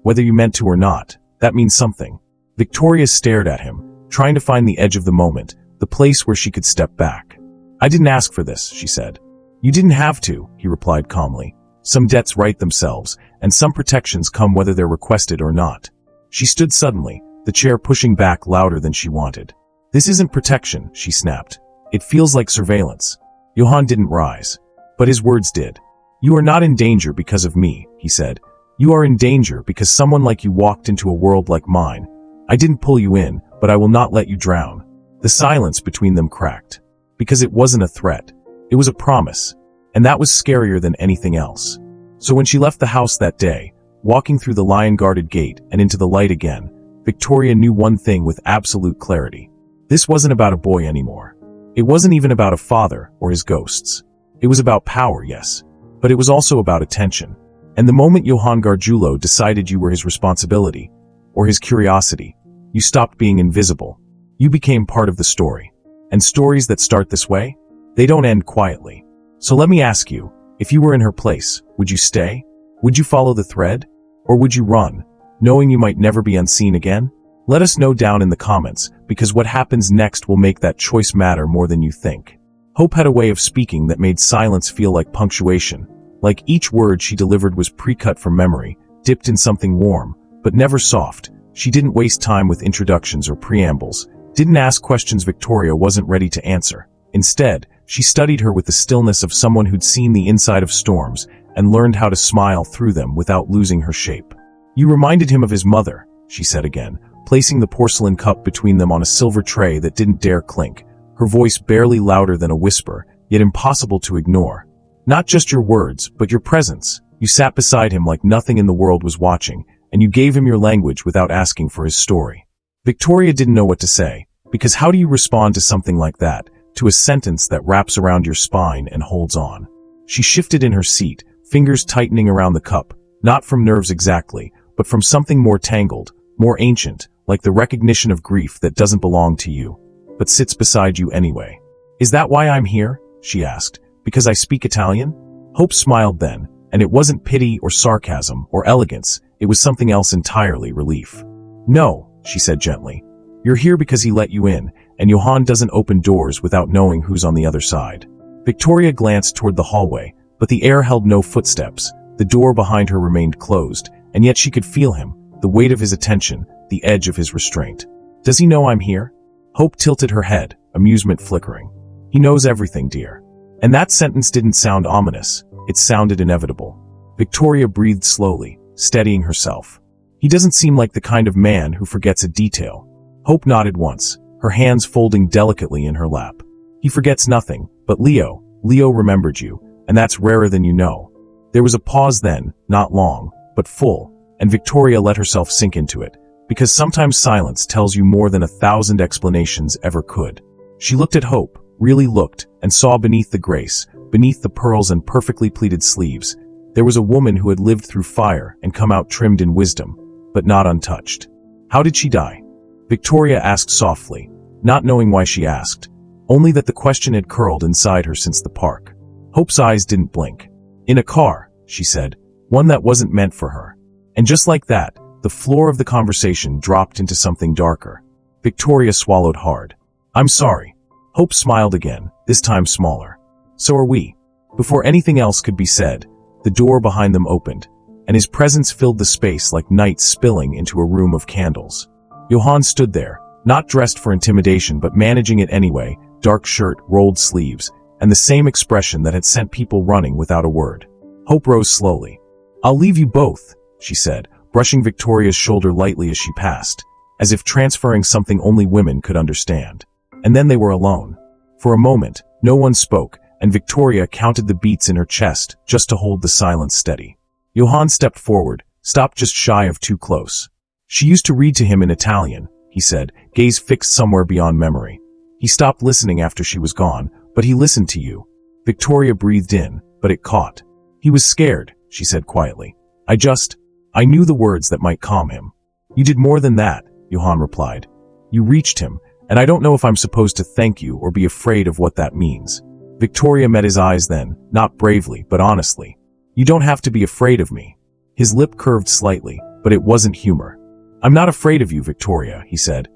A: Whether you meant to or not, that means something. Victoria stared at him, trying to find the edge of the moment, the place where she could step back. I didn't ask for this, she said. You didn't have to, he replied calmly. Some debts right themselves, and some protections come whether they're requested or not. She stood suddenly, the chair pushing back louder than she wanted. This isn't protection, she snapped. It feels like surveillance. Johann didn't rise, but his words did. You are not in danger because of me, he said. You are in danger because someone like you walked into a world like mine. I didn't pull you in, but I will not let you drown. The silence between them cracked. Because it wasn't a threat. It was a promise. And that was scarier than anything else. So when she left the house that day, walking through the lion-guarded gate and into the light again, Victoria knew one thing with absolute clarity. This wasn't about a boy anymore. It wasn't even about a father or his ghosts. It was about power, yes. But it was also about attention. And the moment Johann Gargiulo decided you were his responsibility, or his curiosity, you stopped being invisible. You became part of the story. And stories that start this way? They don't end quietly. So let me ask you, if you were in her place, would you stay? Would you follow the thread? Or would you run, knowing you might never be unseen again? Let us know down in the comments, because what happens next will make that choice matter more than you think. Hope had a way of speaking that made silence feel like punctuation, like each word she delivered was pre-cut from memory, dipped in something warm, but never soft. She didn't waste time with introductions or preambles, didn't ask questions Victoria wasn't ready to answer. Instead, she studied her with the stillness of someone who'd seen the inside of storms and learned how to smile through them without losing her shape. You reminded him of his mother, she said again, placing the porcelain cup between them on a silver tray that didn't dare clink, her voice barely louder than a whisper, yet impossible to ignore. Not just your words, but your presence. You sat beside him like nothing in the world was watching, and you gave him your language without asking for his story. Victoria didn't know what to say, because how do you respond to something like that, to a sentence that wraps around your spine and holds on? She shifted in her seat, fingers tightening around the cup, not from nerves exactly, but from something more tangled, more ancient, like the recognition of grief that doesn't belong to you, but sits beside you anyway. Is that why I'm here? She asked. Because I speak Italian? Hope smiled then, and it wasn't pity or sarcasm or elegance, it was something else entirely, relief. No, she said gently. You're here because he let you in, and Johann doesn't open doors without knowing who's on the other side. Victoria glanced toward the hallway, but the air held no footsteps. The door behind her remained closed, and yet she could feel him, the weight of his attention, the edge of his restraint. Does he know I'm here? Hope tilted her head, amusement flickering. He knows everything, dear. And that sentence didn't sound ominous. It sounded inevitable. Victoria breathed slowly, steadying herself. He doesn't seem like the kind of man who forgets a detail. Hope nodded once, her hands folding delicately in her lap. He forgets nothing, but Leo remembered you, and that's rarer than you know. There was a pause then, not long, but full, and Victoria let herself sink into it, because sometimes silence tells you more than 1,000 explanations ever could. She looked at Hope, really looked, and saw beneath the grace, beneath the pearls and perfectly pleated sleeves, there was a woman who had lived through fire and come out trimmed in wisdom, but not untouched. How did she die? Victoria asked softly, not knowing why she asked, only that the question had curled inside her since the park. Hope's eyes didn't blink. In a car, she said, one that wasn't meant for her. And just like that, the floor of the conversation dropped into something darker. Victoria swallowed hard. I'm sorry. Hope smiled again, this time smaller. So are we. Before anything else could be said, the door behind them opened, and his presence filled the space like night spilling into a room of candles. Johann stood there, not dressed for intimidation but managing it anyway, dark shirt, rolled sleeves, and the same expression that had sent people running without a word. Hope rose slowly. I'll leave you both, she said, brushing Victoria's shoulder lightly as she passed, as if transferring something only women could understand. And then they were alone. For a moment, no one spoke, and Victoria counted the beats in her chest just to hold the silence steady. Johann stepped forward, stopped just shy of too close. She used to read to him in Italian, he said, gaze fixed somewhere beyond memory. He stopped listening after she was gone, but he listened to you. Victoria breathed in, but it caught. He was scared, she said quietly. I knew the words that might calm him. You did more than that, Johann replied. You reached him, and I don't know if I'm supposed to thank you or be afraid of what that means. Victoria met his eyes then, not bravely, but honestly. You don't have to be afraid of me. His lip curved slightly, but it wasn't humor. I'm not afraid of you, Victoria, he said.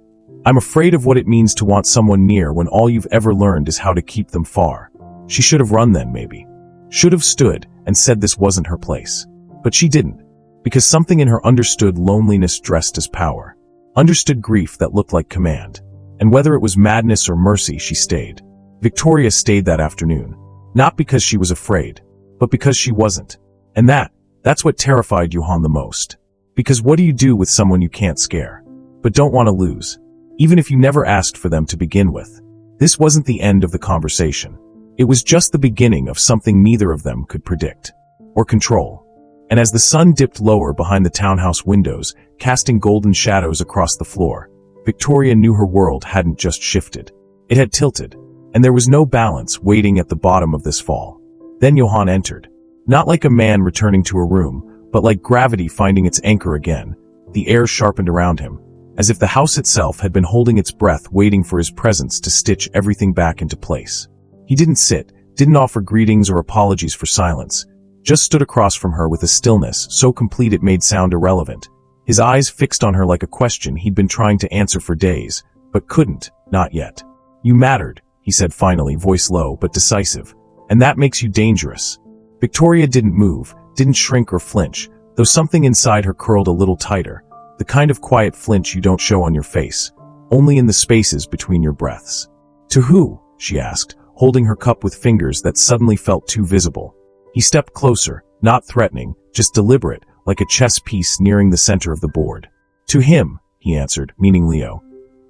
A: I'm afraid of what it means to want someone near when all you've ever learned is how to keep them far. She should have run then, maybe. Should have stood and said this wasn't her place. But she didn't, because something in her understood loneliness dressed as power. Understood grief that looked like command. And whether it was madness or mercy, she stayed. Victoria stayed that afternoon. Not because she was afraid, but because she wasn't. And that's what terrified Johann the most. Because what do you do with someone you can't scare, but don't want to lose? Even if you never asked for them to begin with. This wasn't the end of the conversation. It was just the beginning of something neither of them could predict or control. And as the sun dipped lower behind the townhouse windows, casting golden shadows across the floor, Victoria knew her world hadn't just shifted. It had tilted, and there was no balance waiting at the bottom of this fall. Then Johann entered. Not like a man returning to a room, but like gravity finding its anchor again. The air sharpened around him, as if the house itself had been holding its breath waiting for his presence to stitch everything back into place. He didn't sit, didn't offer greetings or apologies for silence, just stood across from her with a stillness so complete it made sound irrelevant. His eyes fixed on her like a question he'd been trying to answer for days, but couldn't, not yet. "You mattered," he said finally, voice low but decisive. "And that makes you dangerous." Victoria didn't move, didn't shrink or flinch, though something inside her curled a little tighter, the kind of quiet flinch you don't show on your face, only in the spaces between your breaths. "To who?" she asked, holding her cup with fingers that suddenly felt too visible. He stepped closer, not threatening, just deliberate, like a chess piece nearing the center of the board. "To him," he answered, meaning Leo.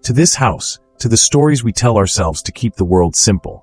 A: "To this house, to the stories we tell ourselves to keep the world simple.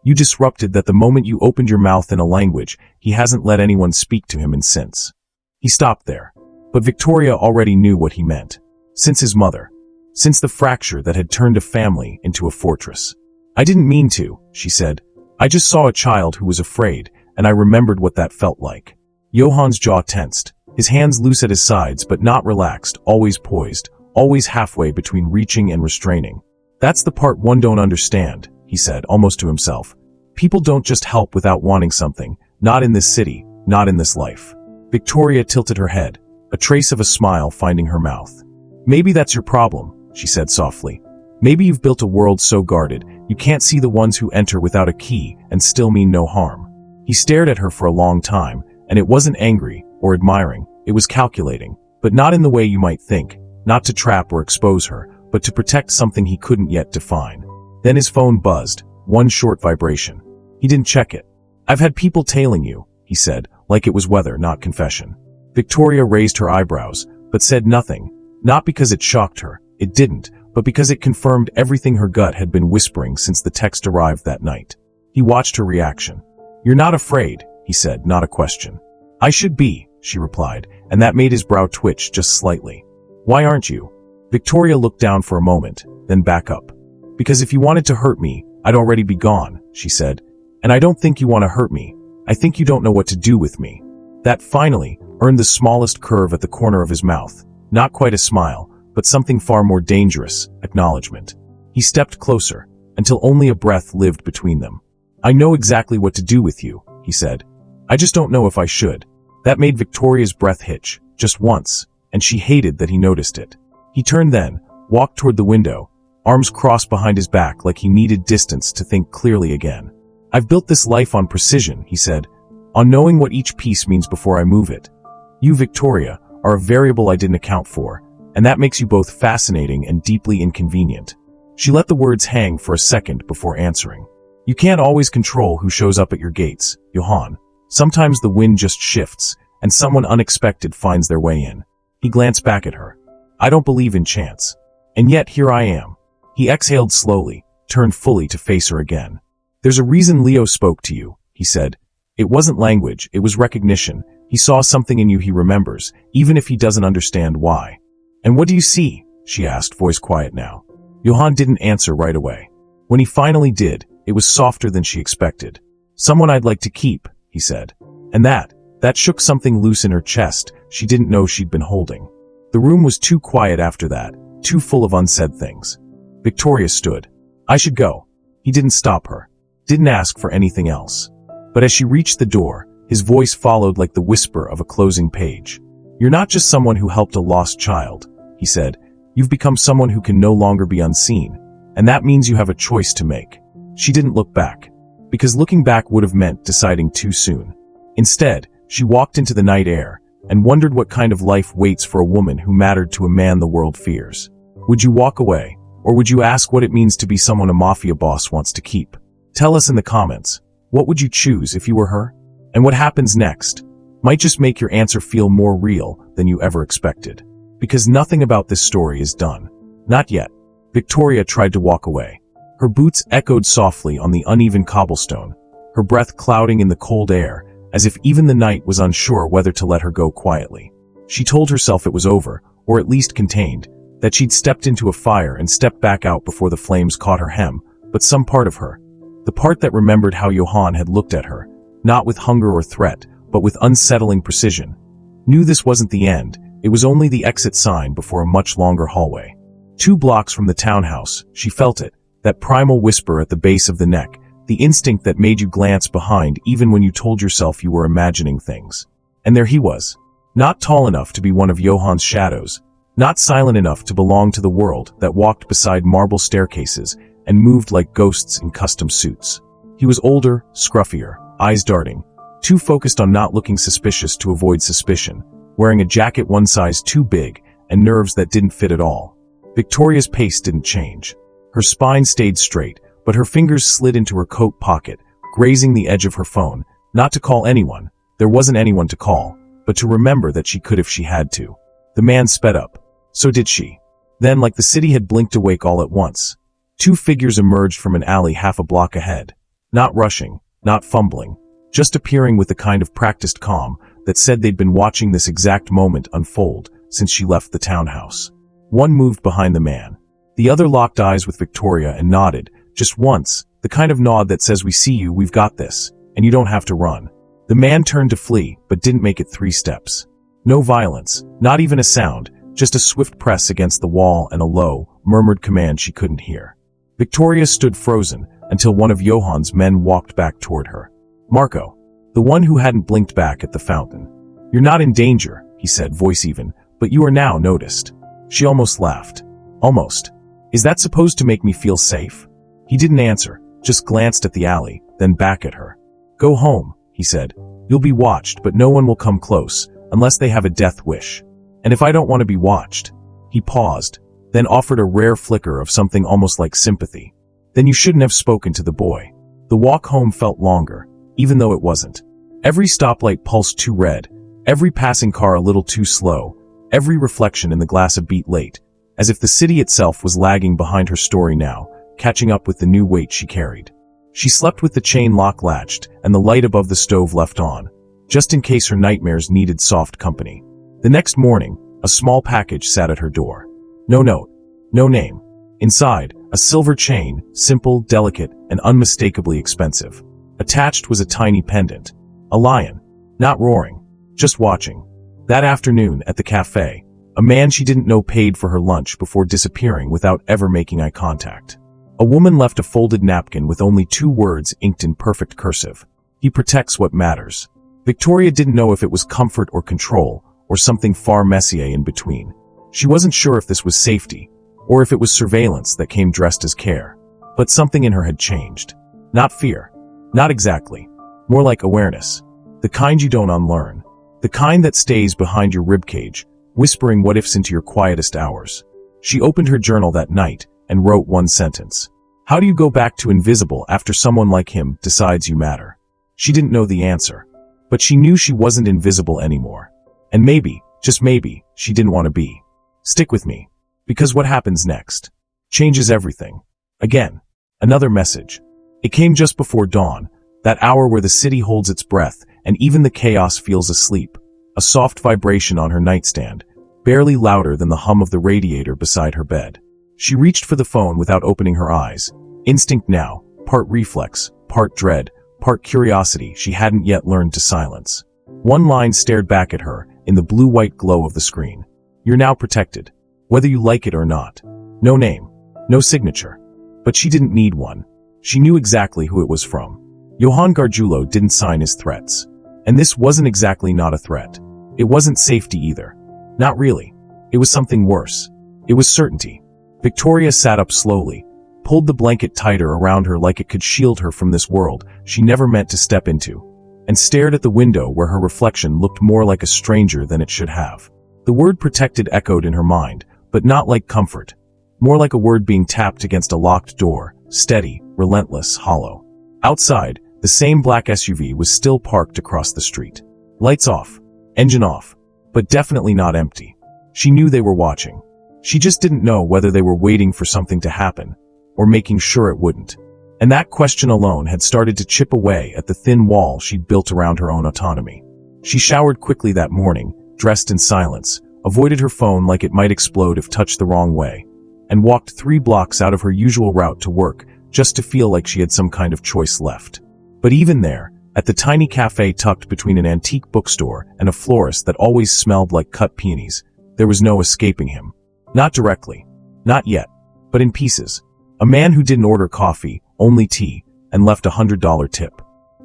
A: You disrupted that the moment you opened your mouth in a language he hasn't let anyone speak to him in since." He stopped there. But Victoria already knew what he meant. Since his mother. Since the fracture that had turned a family into a fortress. "I didn't mean to," she said. "I just saw a child who was afraid, and I remembered what that felt like." Johann's jaw tensed, his hands loose at his sides but not relaxed, always poised, always halfway between reaching and restraining. "That's the part one don't understand," he said, almost to himself. "People don't just help without wanting something, not in this city, not in this life." Victoria tilted her head, a trace of a smile finding her mouth. "Maybe that's your problem," she said softly. "Maybe you've built a world so guarded, you can't see the ones who enter without a key and still mean no harm." He stared at her for a long time, and it wasn't angry or admiring, it was calculating, but not in the way you might think, not to trap or expose her, but to protect something he couldn't yet define. Then his phone buzzed, one short vibration. He didn't check it. "I've had people tailing you," he said, like it was weather, not confession. Victoria raised her eyebrows, but said nothing, not because it shocked her, it didn't, but because it confirmed everything her gut had been whispering since the text arrived that night. He watched her reaction. "You're not afraid," he said, not a question. "I should be," she replied, and that made his brow twitch just slightly. "Why aren't you?" Victoria looked down for a moment, then back up. "Because if you wanted to hurt me, I'd already be gone," she said. "And I don't think you want to hurt me. I think you don't know what to do with me." That finally earned the smallest curve at the corner of his mouth. Not quite a smile, but something far more dangerous, acknowledgement. He stepped closer, until only a breath lived between them. "I know exactly what to do with you," he said. "I just don't know if I should." That made Victoria's breath hitch, just once, and she hated that he noticed it. He turned then, walked toward the window, arms crossed behind his back like he needed distance to think clearly again. "I've built this life on precision," he said, "on knowing what each piece means before I move it. You, Victoria, are a variable I didn't account for, and that makes you both fascinating and deeply inconvenient." She let the words hang for a second before answering. "You can't always control who shows up at your gates, Johann. Sometimes the wind just shifts, and someone unexpected finds their way in." He glanced back at her. "I don't believe in chance. And yet here I am." He exhaled slowly, turned fully to face her again. "There's a reason Leo spoke to you," he said. "It wasn't language, it was recognition. He saw something in you he remembers, even if he doesn't understand why." "And what do you see?" she asked, voice quiet now. Johann didn't answer right away. When he finally did, it was softer than she expected. "Someone I'd like to keep," he said. And that shook something loose in her chest she didn't know she'd been holding. The room was too quiet after that, too full of unsaid things. Victoria stood. "I should go." He didn't stop her. Didn't ask for anything else. But as she reached the door, his voice followed like the whisper of a closing page. "You're not just someone who helped a lost child," he said. "You've become someone who can no longer be unseen. And that means you have a choice to make." She didn't look back. Because looking back would have meant deciding too soon. Instead, she walked into the night air, and wondered what kind of life waits for a woman who mattered to a man the world fears. Would you walk away, or would you ask what it means to be someone a mafia boss wants to keep? Tell us in the comments. What would you choose if you were her? And what happens next might just make your answer feel more real than you ever expected. Because nothing about this story is done. Not yet. Victoria tried to walk away. Her boots echoed softly on the uneven cobblestone, her breath clouding in the cold air, as if even the night was unsure whether to let her go quietly. She told herself it was over, or at least contained, that she'd stepped into a fire and stepped back out before the flames caught her hem, but some part of her, the part that remembered how Johann had looked at her, not with hunger or threat, but with unsettling precision, knew this wasn't the end, it was only the exit sign before a much longer hallway. 2 blocks from the townhouse, she felt it, that primal whisper at the base of the neck, The instinct that made you glance behind even when you told yourself you were imagining things. And there he was. Not tall enough to be one of Johan's shadows. Not silent enough to belong to the world that walked beside marble staircases and moved like ghosts in custom suits. He was older, scruffier, eyes darting, too focused on not looking suspicious to avoid suspicion, wearing a jacket one size too big and nerves that didn't fit at all. Victoria's pace didn't change. Her spine stayed straight, but her fingers slid into her coat pocket, grazing the edge of her phone, not to call anyone. There wasn't anyone to call, but to remember that she could if she had to. The man sped up. So did she. Then, like the city had blinked awake all at once, two figures emerged from an alley half a block ahead. Not rushing, not fumbling, just appearing with the kind of practiced calm that said they'd been watching this exact moment unfold since she left the townhouse. One moved behind the man. The other locked eyes with Victoria and nodded, just once, the kind of nod that says, "We see you, we've got this, and you don't have to run." The man turned to flee, but didn't make it 3 steps. No violence, not even a sound, just a swift press against the wall and a low, murmured command she couldn't hear. Victoria stood frozen until one of Johan's men walked back toward her. Marco, the one who hadn't blinked back at the fountain. "You're not in danger," he said, voice even, "but you are now noticed." She almost laughed. Almost. "Is that supposed to make me feel safe?" He didn't answer, just glanced at the alley, then back at her. "Go home," he said. "You'll be watched, but no one will come close, unless they have a death wish. And if I don't want to be watched..." He paused, then offered a rare flicker of something almost like sympathy. "Then you shouldn't have spoken to the boy." The walk home felt longer, even though it wasn't. Every stoplight pulsed too red, every passing car a little too slow, every reflection in the glass a beat late, as if the city itself was lagging behind her story now, catching up with the new weight she carried. She slept with the chain lock latched and the light above the stove left on, just in case her nightmares needed soft company. The next morning, a small package sat at her door. No note, no name. Inside, a silver chain, simple, delicate, and unmistakably expensive. Attached was a tiny pendant. A lion. Not roaring, just watching. That afternoon, at the cafe, a man she didn't know paid for her lunch before disappearing without ever making eye contact. A woman left a folded napkin with only 2 words inked in perfect cursive. "He protects what matters." Victoria didn't know if it was comfort or control, or something far messier in between. She wasn't sure if this was safety, or if it was surveillance that came dressed as care. But something in her had changed. Not fear. Not exactly. More like awareness. The kind you don't unlearn. The kind that stays behind your ribcage, whispering what-ifs into your quietest hours. She opened her journal that night and wrote one sentence. How do you go back to invisible after someone like him decides you matter? She didn't know the answer, but she knew she wasn't invisible anymore. And maybe, just maybe, she didn't want to be. Stick with me. Because what happens next changes everything. Again, another message. It came just before dawn, that hour where the city holds its breath and even the chaos feels asleep. A soft vibration on her nightstand, barely louder than the hum of the radiator beside her bed. She reached for the phone without opening her eyes. Instinct now, part reflex, part dread, part curiosity she hadn't yet learned to silence. One line stared back at her in the blue-white glow of the screen. "You're now protected, whether you like it or not." No name, no signature. But she didn't need one. She knew exactly who it was from. Johan Gargiulo didn't sign his threats. And this wasn't exactly not a threat. It wasn't safety either. Not really. It was something worse. It was certainty. Victoria sat up slowly, pulled the blanket tighter around her like it could shield her from this world she never meant to step into, and stared at the window where her reflection looked more like a stranger than it should have. The word protected echoed in her mind, but not like comfort. More like a word being tapped against a locked door, steady, relentless, hollow. Outside, the same black SUV was still parked across the street. Lights off, engine off, but definitely not empty. She knew they were watching. She just didn't know whether they were waiting for something to happen, or making sure it wouldn't. And that question alone had started to chip away at the thin wall she'd built around her own autonomy. She showered quickly that morning, dressed in silence, avoided her phone like it might explode if touched the wrong way, and walked 3 blocks out of her usual route to work just to feel like she had some kind of choice left. But even there, at the tiny cafe tucked between an antique bookstore and a florist that always smelled like cut peonies, there was no escaping him. Not directly. Not yet. But in pieces. A man who didn't order coffee, only tea, and left a $100 tip.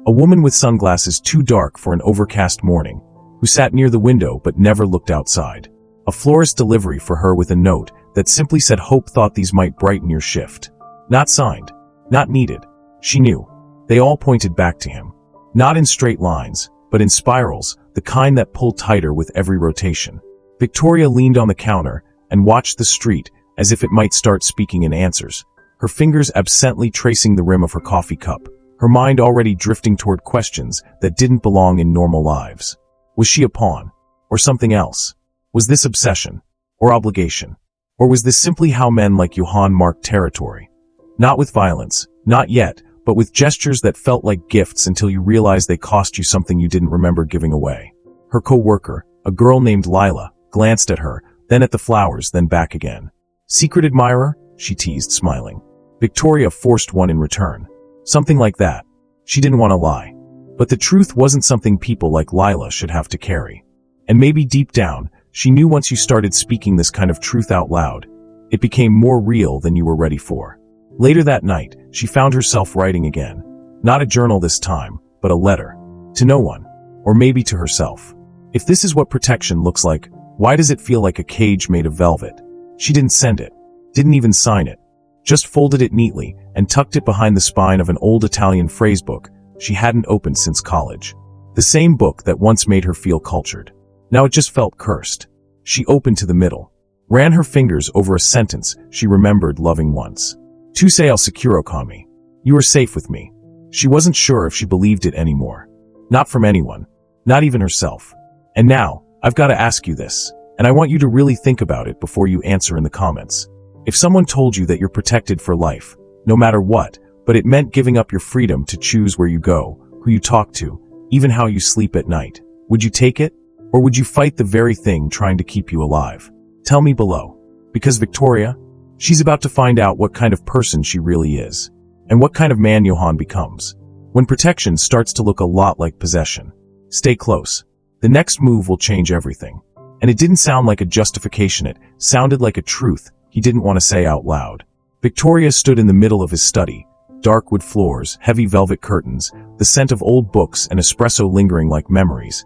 A: A woman with sunglasses too dark for an overcast morning, who sat near the window but never looked outside. A florist delivery for her with a note that simply said hope thought these might brighten your shift. Not signed. Not needed. She knew. They all pointed back to him. Not in straight lines, but in spirals, the kind that pulled tighter with every rotation. Victoria leaned on the counter and watched the street as if it might start speaking in answers, her fingers absently tracing the rim of her coffee cup, her mind already drifting toward questions that didn't belong in normal lives. Was she a pawn? Or something else? Was this obsession? Or obligation? Or was this simply how men like Johan marked territory? Not with violence, not yet, but with gestures that felt like gifts until you realized they cost you something you didn't remember giving away. Her co-worker, a girl named Lila, glanced at her, then at the flowers, then back again. Secret admirer? She teased, smiling. Victoria forced one in return. Something like that. She didn't want to lie. But the truth wasn't something people like Lila should have to carry. And maybe deep down, she knew once you started speaking this kind of truth out loud, it became more real than you were ready for. Later that night, she found herself writing again. Not a journal this time, but a letter. To no one. Or maybe to herself. If this is what protection looks like, why does it feel like a cage made of velvet? She didn't send it. Didn't even sign it. Just folded it neatly and tucked it behind the spine of an old Italian phrase book she hadn't opened since college. The same book that once made her feel cultured. Now it just felt cursed. She opened to the middle. Ran her fingers over a sentence she remembered loving once. Tu sei al sicuro con me. You are safe with me. She wasn't sure if she believed it anymore. Not from anyone. Not even herself. And now, I've got to ask you this, and I want you to really think about it before you answer in the comments. If someone told you that you're protected for life, no matter what, but it meant giving up your freedom to choose where you go, who you talk to, even how you sleep at night, would you take it? Or would you fight the very thing trying to keep you alive? Tell me below. Because Victoria, she's about to find out what kind of person she really is, and what kind of man Johan becomes, when protection starts to look a lot like possession. Stay close. The next move will change everything. And it didn't sound like a justification, it sounded like a truth he didn't want to say out loud. Victoria stood in the middle of his study, dark wood floors, heavy velvet curtains, the scent of old books and espresso lingering like memories,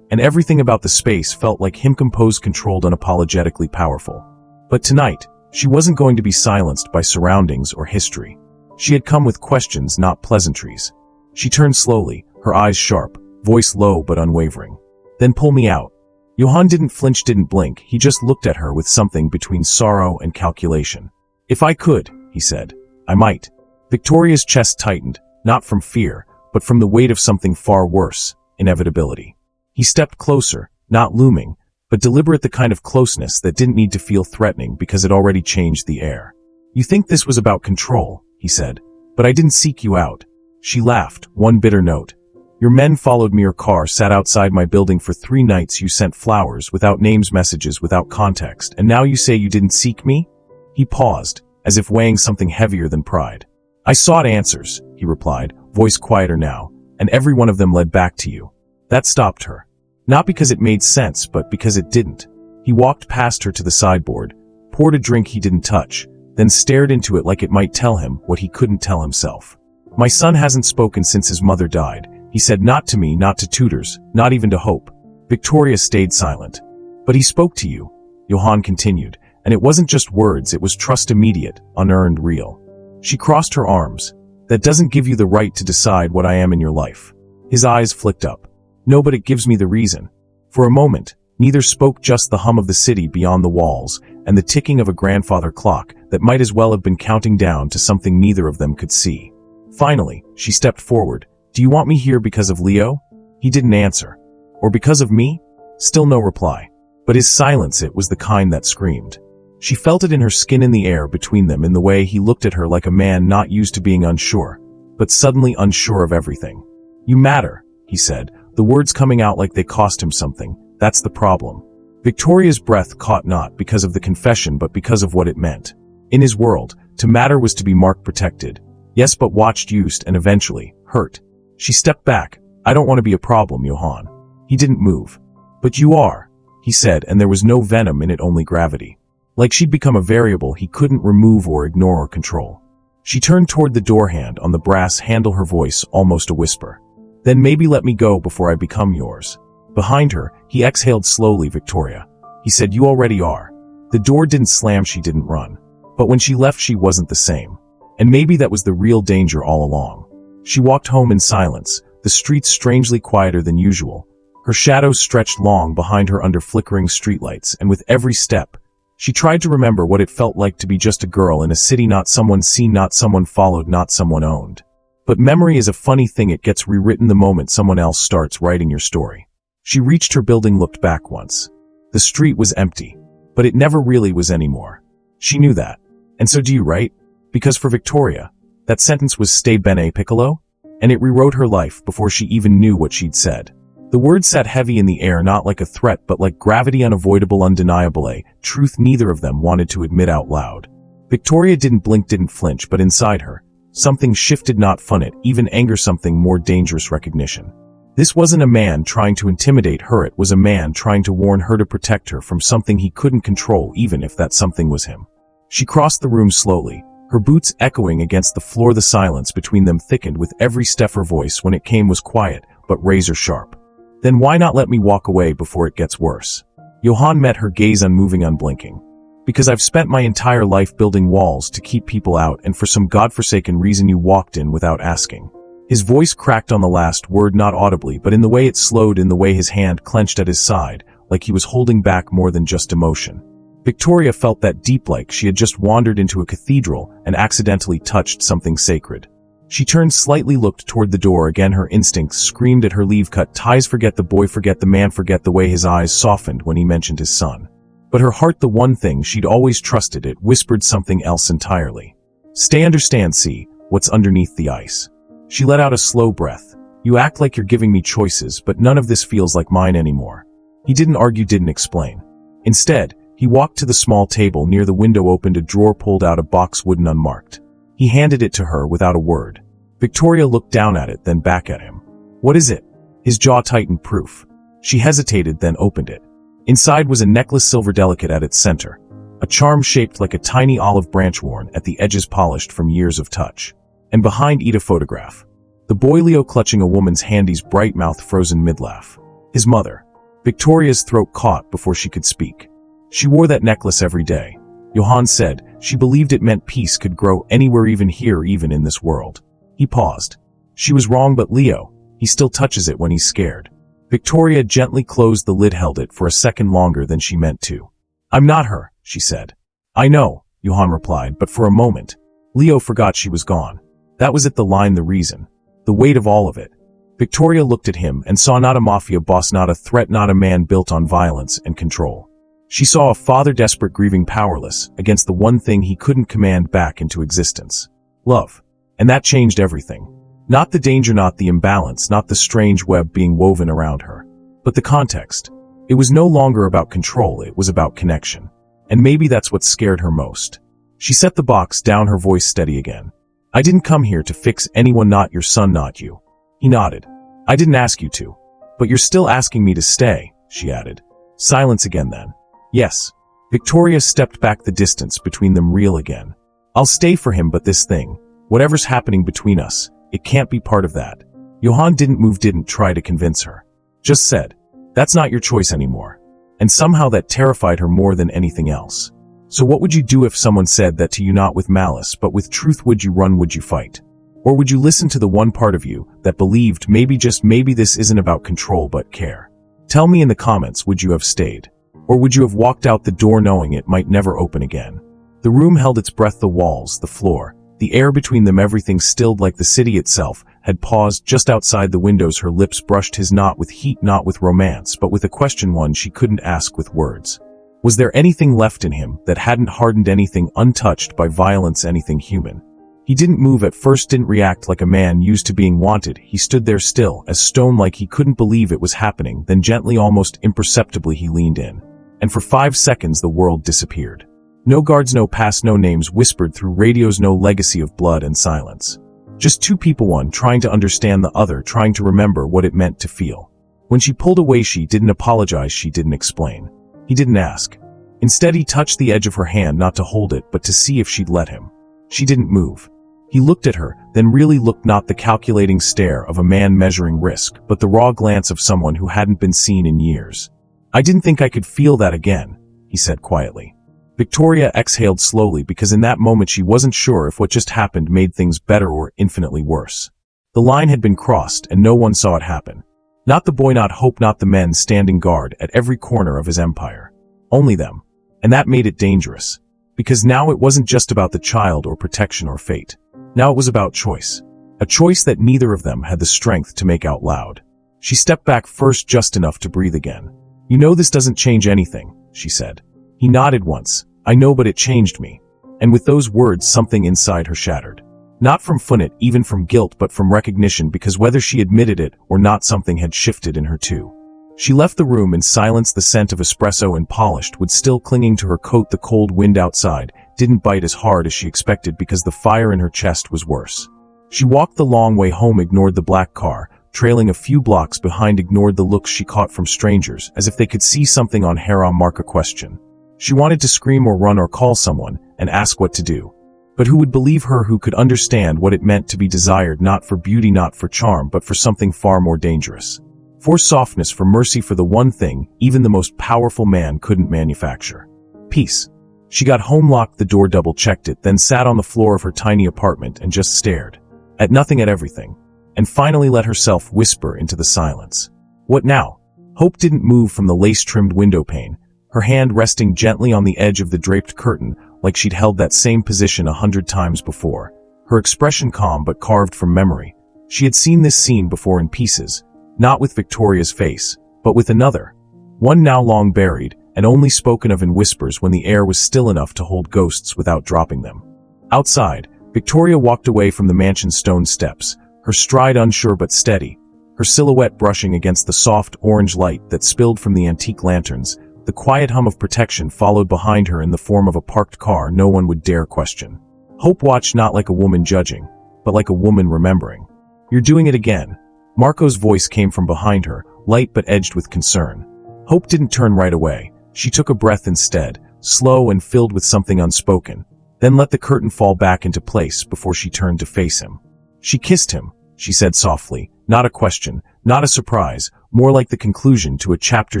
A: and everything about the space felt like him, composed, controlled, unapologetically powerful. But tonight, she wasn't going to be silenced by surroundings or history. She had come with questions, not pleasantries. She turned slowly, her eyes sharp, voice low but unwavering. Then pull me out. Johan didn't flinch, didn't blink, he just looked at her with something between sorrow and calculation. If I could, he said, I might. Victoria's chest tightened, not from fear, but from the weight of something far worse, inevitability. He stepped closer, not looming, but deliberate, the kind of closeness that didn't need to feel threatening because it already changed the air. You think this was about control, he said, but I didn't seek you out. She laughed, one bitter note. Your men followed me, your car sat outside my building for 3 nights, you sent flowers, without names, messages, without context, and now you say you didn't seek me? He paused, as if weighing something heavier than pride. I sought answers, he replied, voice quieter now, and every one of them led back to you. That stopped her. Not because it made sense, but because it didn't. He walked past her to the sideboard, poured a drink he didn't touch, then stared into it like it might tell him what he couldn't tell himself. My son hasn't spoken since his mother died. He said, not to me, not to tutors, not even to Hope. Victoria stayed silent. But he spoke to you, Johan continued, and it wasn't just words, it was trust, immediate, unearned, real. She crossed her arms. That doesn't give you the right to decide what I am in your life. His eyes flicked up. No, but it gives me the reason. For a moment, neither spoke, just the hum of the city beyond the walls, and the ticking of a grandfather clock that might as well have been counting down to something neither of them could see. Finally, she stepped forward. Do you want me here because of Leo? He didn't answer. Or because of me? Still no reply. But his silence, it was the kind that screamed. She felt it in her skin, in the air between them, in the way he looked at her, like a man not used to being unsure, but suddenly unsure of everything. You matter, he said, the words coming out like they cost him something. That's the problem. Victoria's breath caught, not because of the confession but because of what it meant. In his world, to matter was to be marked, protected. Yes, but watched, used, and eventually, hurt. She stepped back. I don't want to be a problem, Johan. He didn't move. But you are, he said, and there was no venom in it, only gravity. Like she'd become a variable he couldn't remove or ignore or control. She turned toward the door hand on the brass handle, her voice almost a whisper. Then maybe let me go before I become yours. Behind her, he exhaled slowly. Victoria. He said, you already are. The door didn't slam, she didn't run. But when she left, she wasn't the same. And maybe that was the real danger all along. She walked home in silence, the streets strangely quieter than usual. Her shadows stretched long behind her under flickering streetlights, and with every step, she tried to remember what it felt like to be just a girl in a city not someone seen, not someone followed, not someone owned. But memory is a funny thing, it gets rewritten the moment someone else starts writing your story. She reached her building, looked back once. The street was empty. But it never really was anymore. She knew that. And so do you, right? Because for Victoria, that sentence was "Stai bene, piccolo?" And it rewrote her life before she even knew what she'd said. The word sat heavy in the air, not like a threat but like gravity, unavoidable, undeniable, a truth neither of them wanted to admit out loud. Victoria didn't blink, didn't flinch, but inside her, something shifted, not fun, it, even anger, something more dangerous, recognition. This wasn't a man trying to intimidate her, it was a man trying to warn her, to protect her from something he couldn't control, even if that something was him. She crossed the room slowly, her boots echoing against the floor. The silence between them thickened with every step. Her voice, when it came, was quiet, but razor sharp. Then why not let me walk away before it gets worse? Johann met her gaze, unmoving, unblinking. Because I've spent my entire life building walls to keep people out, and for some godforsaken reason you walked in without asking. His voice cracked on the last word, not audibly, but in the way it slowed, in the way his hand clenched at his side, like he was holding back more than just emotion. Victoria felt that deep, like she had just wandered into a cathedral and accidentally touched something sacred. She turned slightly, looked toward the door again. Her instincts screamed at her, leave, cut ties, forget the boy, forget the man, forget the way his eyes softened when he mentioned his son. But her heart, the one thing she'd always trusted, it whispered something else entirely. Stay, understand, see what's underneath the ice. She let out a slow breath. You act like you're giving me choices, but none of this feels like mine anymore. He didn't argue, didn't explain. Instead, he walked to the small table near the window, opened a drawer, pulled out a box, wooden, unmarked. He handed it to her without a word. Victoria looked down at it, then back at him. What is it? His jaw tightened. Proof. She hesitated, then opened it. Inside was a necklace, silver, delicate at its center. A charm shaped like a tiny olive branch, worn at the edges, polished from years of touch. And behind it, a photograph. The boy Leo clutching a woman's hand, his bright mouth frozen mid-laugh. His mother. Victoria's throat caught before she could speak. She wore that necklace every day. Johann said she believed it meant peace could grow anywhere, even here, even in this world. He paused. She was wrong, but Leo, he still touches it when he's scared. Victoria gently closed the lid, held it for a second longer than she meant to. I'm not her, she said. I know, Johann replied, but for a moment, Leo forgot she was gone. That was it, the line, the reason. The weight of all of it. Victoria looked at him and saw not a mafia boss, not a threat, not a man built on violence and control. She saw a father, desperate, grieving, powerless against the one thing he couldn't command back into existence. Love. And that changed everything. Not the danger, not the imbalance, not the strange web being woven around her, but the context. It was no longer about control, it was about connection. And maybe that's what scared her most. She set the box down, her voice steady again. I didn't come here to fix anyone, not your son, not you. He nodded. I didn't ask you to. But you're still asking me to stay, she added. Silence again then. Yes. Victoria stepped back, the distance between them real again. I'll stay for him, but this thing, whatever's happening between us, it can't be part of that. Johann didn't move, didn't try to convince her. Just said, that's not your choice anymore. And somehow that terrified her more than anything else. So what would you do if someone said that to you, not with malice, but with truth? Would you run? Would you fight? Or would you listen to the one part of you that believed maybe, just maybe, this isn't about control but care? Tell me in the comments, would you have stayed? Or would you have walked out the door knowing it might never open again? The room held its breath, the walls, the floor, the air between them, everything stilled, like the city itself had paused just outside the windows. Her lips brushed his, not with heat, not with romance, but with a question, one she couldn't ask with words. Was there anything left in him that hadn't hardened, anything untouched by violence, anything human? He didn't move at first, didn't react like a man used to being wanted. He stood there still, as stone, like he couldn't believe it was happening. Then gently, almost imperceptibly, he leaned in. And for 5 seconds the world disappeared. No guards, no past, no names whispered through radios, no legacy of blood and silence. Just two people, one trying to understand the other, trying to remember what it meant to feel. When she pulled away, she didn't apologize, she didn't explain. He didn't ask. Instead, he touched the edge of her hand, not to hold it, but to see if she'd let him. She didn't move. He looked at her, then really looked, not the calculating stare of a man measuring risk, but the raw glance of someone who hadn't been seen in years. "I didn't think I could feel that again," he said quietly. Victoria exhaled slowly because in that moment she wasn't sure if what just happened made things better or infinitely worse. The line had been crossed and no one saw it happen. Not the boy, not Hope, not the men standing guard at every corner of his empire. Only them. And that made it dangerous. Because now it wasn't just about the child or protection or fate. Now it was about choice. A choice that neither of them had the strength to make out loud. She stepped back first, just enough to breathe again. "You know this doesn't change anything," she said. He nodded once. "I know, but it changed me." And with those words something inside her shattered. Not from funnet, even from guilt, but from recognition, because whether she admitted it or not, something had shifted in her too. She left the room in silence, the scent of espresso and polished wood still clinging to her coat. The cold wind outside didn't bite as hard as she expected because the fire in her chest was worse. She walked the long way home, ignored the black car, trailing a few blocks behind, ignored the looks she caught from strangers, as if they could see something on her. Mark a question. She wanted to scream or run or call someone and ask what to do. But who would believe her, who could understand what it meant to be desired, not for beauty, not for charm, but for something far more dangerous? For softness, for mercy, for the one thing even the most powerful man couldn't manufacture. Peace. She got home, locked the door, double-checked it, then sat on the floor of her tiny apartment and just stared. At nothing, at everything. And finally let herself whisper into the silence. What now? Hope didn't move from the lace-trimmed window pane, her hand resting gently on the edge of the draped curtain, like she'd held that same position 100 times before. Her expression calm but carved from memory. She had seen this scene before in pieces, not with Victoria's face, but with another. One now long buried, and only spoken of in whispers when the air was still enough to hold ghosts without dropping them. Outside, Victoria walked away from the mansion's stone steps, her stride unsure but steady, her silhouette brushing against the soft orange light that spilled from the antique lanterns. The quiet hum of protection followed behind her in the form of a parked car no one would dare question. Hope watched, not like a woman judging, but like a woman remembering. "You're doing it again." Marco's voice came from behind her, light but edged with concern. Hope didn't turn right away. She took a breath instead, slow and filled with something unspoken, then let the curtain fall back into place before she turned to face him. She kissed him, she said softly, not a question, not a surprise, more like the conclusion to a chapter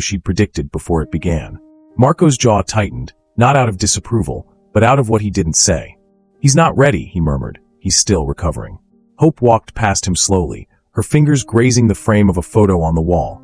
A: she'd predicted before it began. Marco's jaw tightened, not out of disapproval, but out of what he didn't say. "He's not ready," he murmured. "He's still recovering." Hope walked past him slowly, her fingers grazing the frame of a photo on the wall.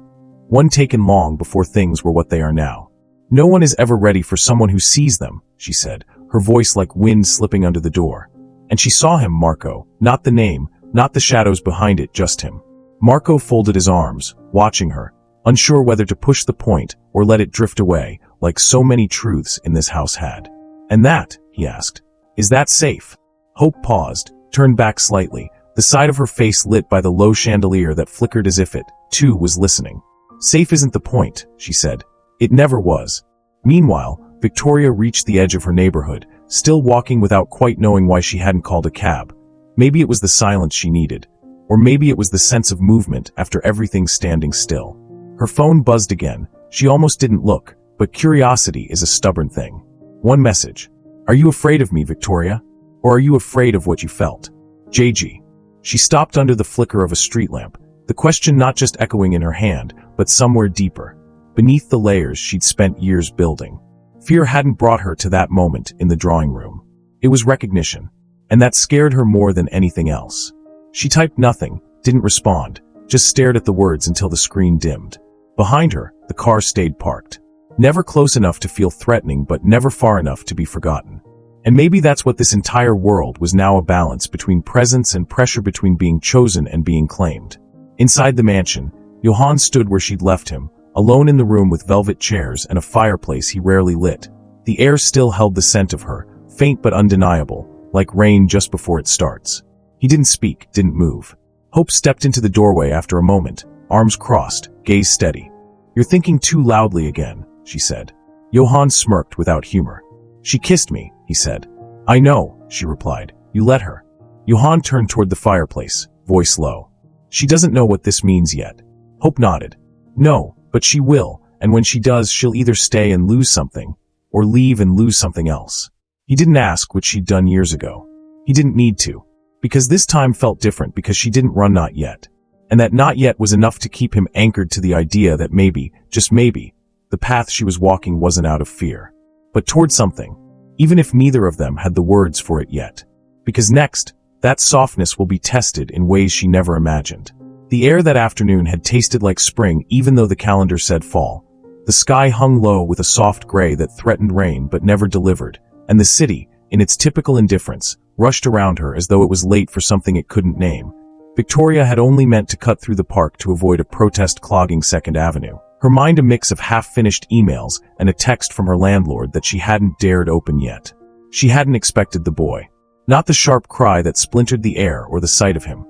A: One taken long before things were what they are now. "No one is ever ready for someone who sees them," she said, her voice like wind slipping under the door. And she saw him, Marco, not the name, not the shadows behind it, just him. Marco folded his arms, watching her, unsure whether to push the point or let it drift away, like so many truths in this house had. "And that," he asked, "is that safe?" Hope paused, turned back slightly, the side of her face lit by the low chandelier that flickered as if it, too, was listening. "Safe isn't the point," she said. "It never was." Meanwhile, Victoria reached the edge of her neighborhood, still walking without quite knowing why she hadn't called a cab. Maybe it was the silence she needed. Or maybe it was the sense of movement after everything standing still. Her phone buzzed again. She almost didn't look, but curiosity is a stubborn thing. One message. "Are you afraid of me, Victoria? Or are you afraid of what you felt? JG." She stopped under the flicker of a street lamp, the question not just echoing in her hand, but somewhere deeper, beneath the layers she'd spent years building. Fear hadn't brought her to that moment in the drawing room. It was recognition, and that scared her more than anything else. She typed nothing, didn't respond, just stared at the words until the screen dimmed. Behind her, the car stayed parked. Never close enough to feel threatening, but never far enough to be forgotten. And maybe that's what this entire world was now, a balance between presence and pressure, between being chosen and being claimed. Inside the mansion, Johann stood where she'd left him, alone in the room with velvet chairs and a fireplace he rarely lit. The air still held the scent of her, faint but undeniable, like rain just before it starts. He didn't speak, didn't move. Hope stepped into the doorway after a moment, arms crossed, gaze steady. "You're thinking too loudly again," she said. Johann smirked without humor. "She kissed me," he said. "I know," she replied. "You let her." Johann turned toward the fireplace, voice low. "She doesn't know what this means yet." Hope nodded. "No, but she will, and when she does, she'll either stay and lose something, or leave and lose something else." He didn't ask what she'd done years ago. He didn't need to, Because this time felt different because she didn't run not yet. And that not yet was enough to keep him anchored to the idea that maybe, just maybe, the path she was walking wasn't out of fear, but toward something, even if neither of them had the words for it yet. Because next, that softness will be tested in ways she never imagined. The air that afternoon had tasted like spring even though the calendar said fall. The sky hung low with a soft gray that threatened rain but never delivered, and the city, in its typical indifference, rushed around her as though it was late for something it couldn't name. Victoria had only meant to cut through the park to avoid a protest clogging 2nd Avenue. Her mind a mix of half-finished emails and a text from her landlord that she hadn't dared open yet. She hadn't expected the boy. Not the sharp cry that splintered the air or the sight of him.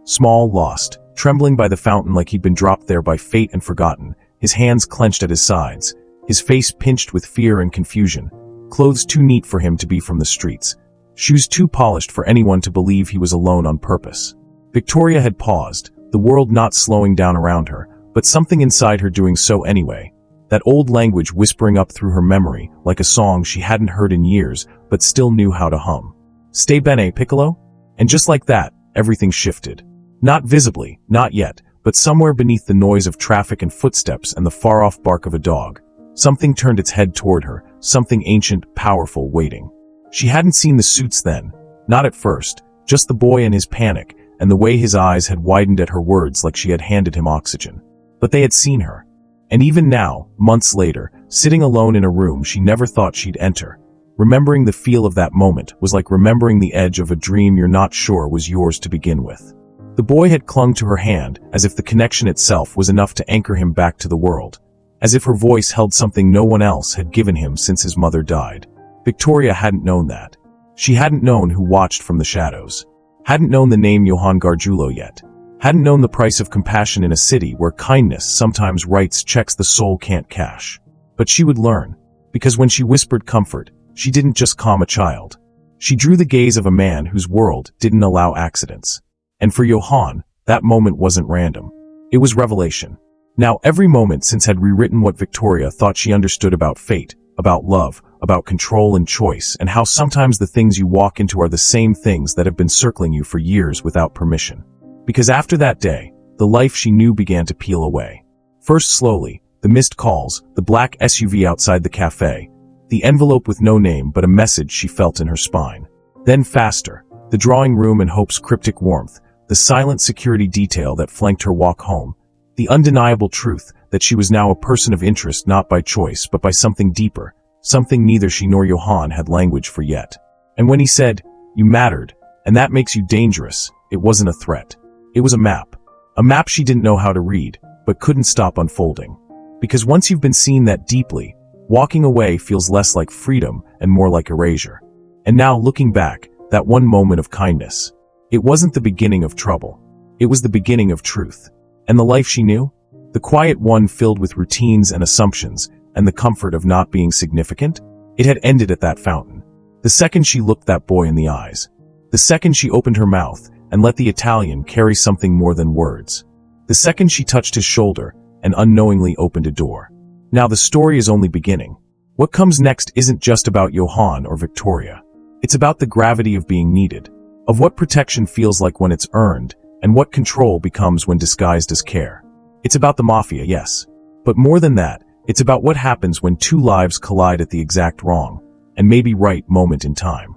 A: Small, lost, trembling by the fountain like he'd been dropped there by fate and forgotten, his hands clenched at his sides, his face pinched with fear and confusion, clothes too neat for him to be from the streets, shoes too polished for anyone to believe he was alone on purpose. Victoria had paused, the world not slowing down around her, but something inside her doing so anyway. That old language whispering up through her memory, like a song she hadn't heard in years, but still knew how to hum. Stai bene, Piccolo? And just like that, everything shifted. Not visibly, not yet, but somewhere beneath the noise of traffic and footsteps and the far-off bark of a dog, something turned its head toward her, something ancient, powerful, waiting. She hadn't seen the suits then, not at first, just the boy and his panic, and the way his eyes had widened at her words like she had handed him oxygen. But they had seen her. And even now, months later, sitting alone in a room she never thought she'd enter, remembering the feel of that moment was like remembering the edge of a dream you're not sure was yours to begin with. The boy had clung to her hand as if the connection itself was enough to anchor him back to the world, as if her voice held something no one else had given him since his mother died. Victoria hadn't known that. She hadn't known who watched from the shadows. Hadn't known the name Johann Gargiulo yet. Hadn't known the price of compassion in a city where kindness sometimes writes checks the soul can't cash. But she would learn, because when she whispered comfort, she didn't just calm a child. She drew the gaze of a man whose world didn't allow accidents. And for Johann, that moment wasn't random. It was revelation. Now every moment since had rewritten what Victoria thought she understood about fate, about love, about control and choice, and how sometimes the things you walk into are the same things that have been circling you for years without permission. Because after that day, the life she knew began to peel away. First slowly, the missed calls, the black SUV outside the cafe, the envelope with no name but a message she felt in her spine. Then faster, the drawing room and Hope's cryptic warmth, the silent security detail that flanked her walk home, the undeniable truth that she was now a person of interest not by choice but by something deeper, something neither she nor Johann had language for yet. And when he said, "You mattered, and that makes you dangerous," it wasn't a threat. It was a map. A map she didn't know how to read, but couldn't stop unfolding. Because once you've been seen that deeply, walking away feels less like freedom and more like erasure. And now looking back, that one moment of kindness, it wasn't the beginning of trouble. It was the beginning of truth. And the life she knew? The quiet one filled with routines and assumptions, and the comfort of not being significant? It had ended at that fountain. The second she looked that boy in the eyes. The second she opened her mouth and let the Italian carry something more than words. The second she touched his shoulder and unknowingly opened a door. Now the story is only beginning. What comes next isn't just about Johann or Victoria. It's about the gravity of being needed, of what protection feels like when it's earned, and what control becomes when disguised as care. It's about the Mafia, yes. But more than that, it's about what happens when two lives collide at the exact wrong, and maybe right moment in time.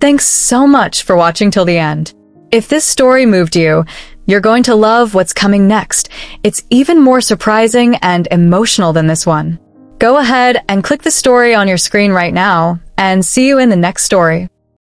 B: Thanks so much for watching till the end. If this story moved you, you're going to love what's coming next. It's even more surprising and emotional than this one. Go ahead and click the story on your screen right now, and see you in the next story.